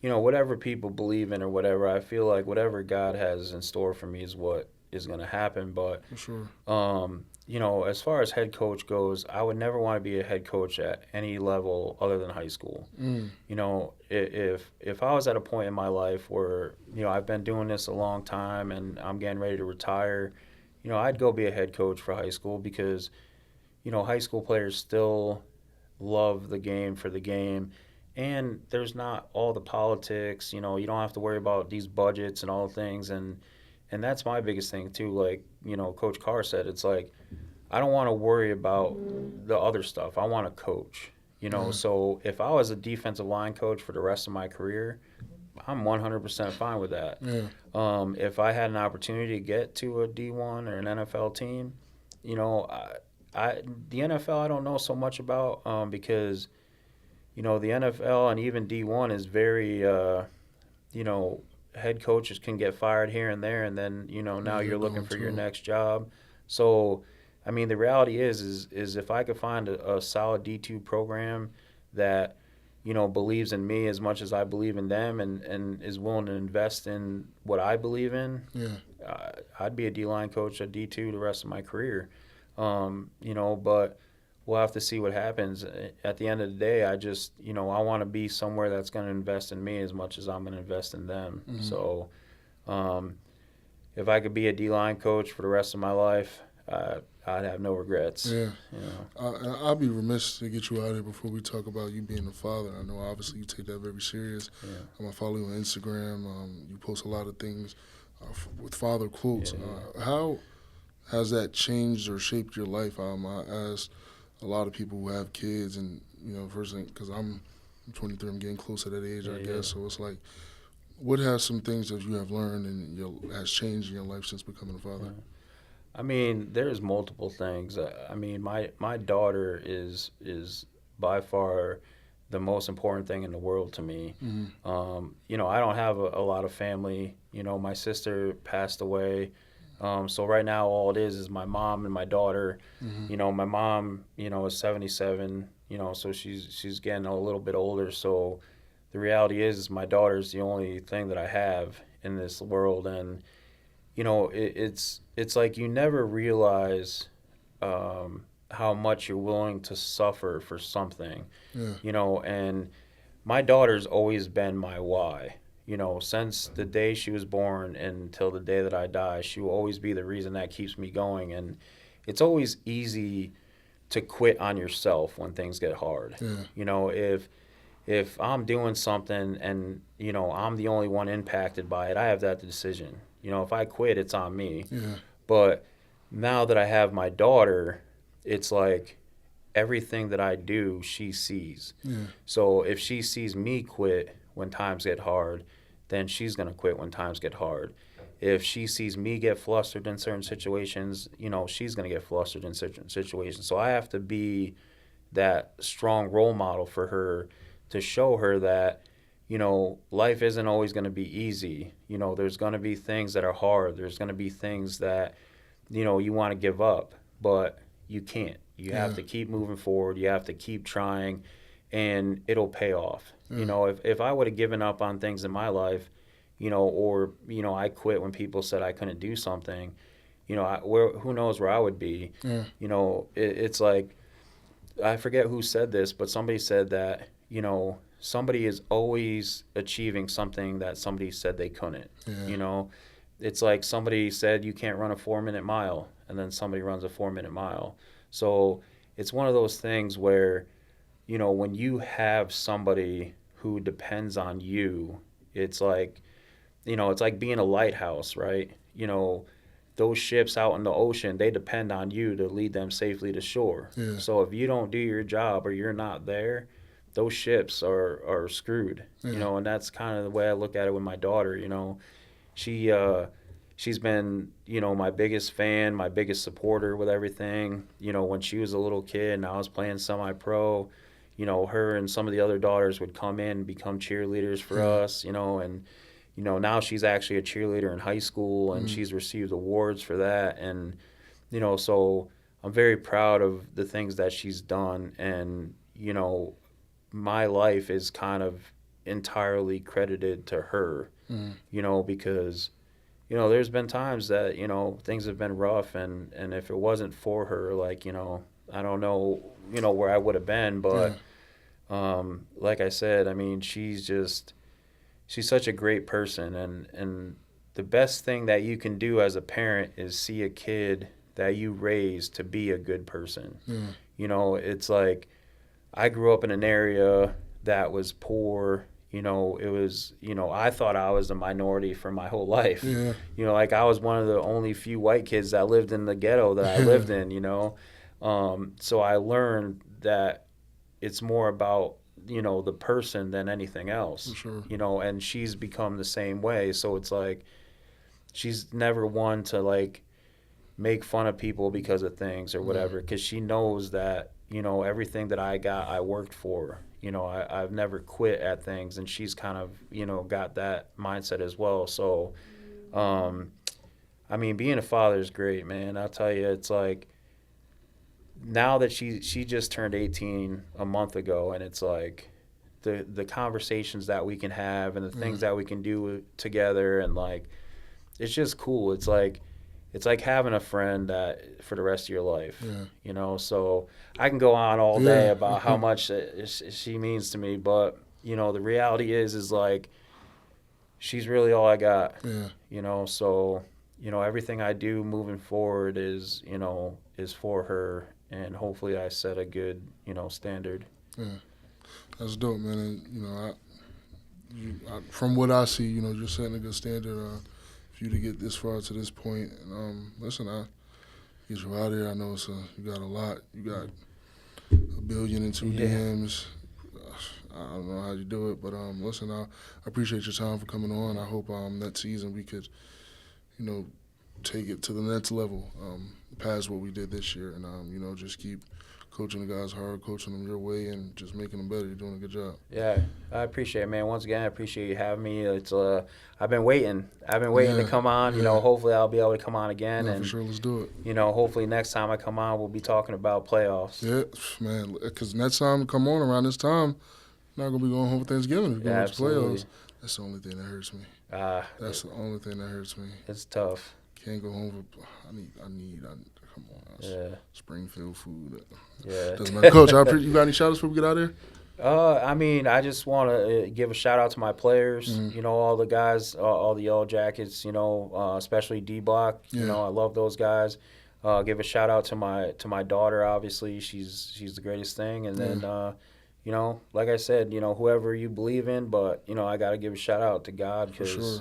whatever people believe in or whatever, I feel like whatever God has in store for me is what is going to happen. But,
For sure.
As far as head coach goes, I would never want to be a head coach at any level other than high school. If I was at a point in my life where, I've been doing this a long time and I'm getting ready to retire, I'd go be a head coach for high school because, high school players still love the game for the game. And there's not all the politics, you don't have to worry about these budgets and all the things. And that's my biggest thing too. Like, Coach Carr said, it's like, I don't want to worry about the other stuff. I want to coach, So if I was a defensive line coach for the rest of my career, I'm 100% fine with that. If I had an opportunity to get to a D1 or an NFL team, the NFL I don't know so much about because, the NFL and even D1 is very, head coaches can get fired here and there, and then now you're looking for your next job. So, I mean, the reality is if I could find a solid D2 program that believes in me as much as I believe in them, and is willing to invest in what I believe in, I'd be a D-line coach at D2 the rest of my career. But we'll have to see what happens. At the end of the day, I just, I want to be somewhere that's going to invest in me as much as I'm going to invest in them. So if I could be a D-line coach for the rest of my life, I'd have no regrets.
I'll be remiss to get you out of here before we talk about you being a father. I know obviously you take that very serious. I follow you on Instagram. You post a lot of things with father quotes. How has that changed or shaped your life? I asked a lot of people who have kids, and first thing, because I'm 23, I'm getting close to that age, I guess. So it's like, what have some things that you have learned and has changed in your life since becoming a father?
I mean, there's multiple things. I mean, my daughter is by far the most important thing in the world to me. I don't have a lot of family. My sister passed away. So right now all it is my mom and my daughter. My mom, is 77, so she's getting a little bit older. So the reality is my daughter's the only thing that I have in this world. And, it's like you never realize how much you're willing to suffer for something, and my daughter's always been my why. Since the day she was born until the day that I die, she will always be the reason that keeps me going. And it's always easy to quit on yourself when things get hard. If I'm doing something and, I'm the only one impacted by it, I have that decision. If I quit, it's on me. But now that I have my daughter, it's like everything that I do, she sees. So if she sees me quit when times get hard, then she's going to quit when times get hard. If she sees me get flustered in certain situations, she's going to get flustered in certain situations. So I have to be that strong role model for her to show her that, life isn't always going to be easy. There's going to be things that are hard. There's going to be things that, you want to give up, but you can't. You have to keep moving forward. You have to keep trying, and it'll pay off. If I would have given up on things in my life, or I quit when people said I couldn't do something, who knows where I would be. It's like, I forget who said this, but somebody said that somebody is always achieving something that somebody said they couldn't. It's like somebody said you can't run a 4-minute mile, and then somebody runs a 4-minute mile. So it's one of those things where, when you have somebody who depends on you, it's like, it's like being a lighthouse, right? Those ships out in the ocean, they depend on you to lead them safely to shore. So if you don't do your job or you're not there, those ships are screwed. And that's kind of the way I look at it with my daughter. She's been, my biggest fan, my biggest supporter with everything. When she was a little kid and I was playing semi-pro, her and some of the other daughters would come in and become cheerleaders for us, and, now she's actually a cheerleader in high school, and she's received awards for that. And, so I'm very proud of the things that she's done. And, my life is kind of entirely credited to her, because there's been times that, things have been rough, and if it wasn't for her, like, I don't know, where I would have been, but like I said, I mean, she's such a great person, and the best thing that you can do as a parent is see a kid that you raise to be a good person. It's like, I grew up in an area that was poor. It was, I thought I was a minority for my whole life. Like, I was one of the only few white kids that lived in the ghetto that I lived in, So I learned that it's more about, the person than anything else.
For sure.
And she's become the same way. So it's like, she's never one to, like, make fun of people because of things or whatever, because she knows that, everything that I got, I worked for. I've never quit at things, and she's kind of, got that mindset as well. So, I mean, being a father is great, man. I'll tell you, it's like, now that she just turned 18 a month ago, and it's like, the conversations that we can have and the things that we can do together, and, like, it's just cool. It's like having a friend that for the rest of your life, so I can go on all day about how much she means to me, but, the reality is like, she's really all I got, so, everything I do moving forward is for her, and hopefully I set a good, standard.
That's dope, man. And, from what I see, you're setting a good standard, for you to get this far to this point. And listen, I get you out here. I know you got a lot. You got 1 billion and 2 DMs. I don't know how you do it, but listen, I appreciate your time for coming on. I hope that season we could, take it to the next level, past what we did this year, and just keep coaching the guys hard, coaching them your way, and just making them better. You're doing a good job.
Yeah, I appreciate it, man. Once again, I appreciate you having me. It's I've been waiting. to come on. Hopefully I'll be able to come on again.
For sure, let's do it.
Hopefully next time I come on, we'll be talking about playoffs.
Yeah, man, because next time you come on around this time, you're not going to be going home for Thanksgiving. You're going to playoffs. That's the only thing that hurts me. That's the only thing that hurts me.
It's tough.
Can't go home for come on. Springfield food.
Yeah.
Doesn't matter. Coach, you got any shout-outs before we get out of here?
I mean, I just want to give a shout-out to my players, all the guys, all the Yellow Jackets, especially D-Block. I love those guys. Give a shout-out to my daughter, obviously. She's the greatest thing. And then, like I said, whoever you believe in, but, I got to give a shout-out to God because,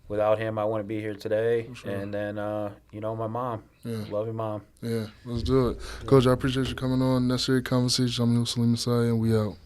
without him, I wouldn't be here today. Sure. And then, my mom. Love your mom.
Yeah, let's do it. Coach, I appreciate you coming on. Necessary Conversation. I'm Saleem Messiah, and we out.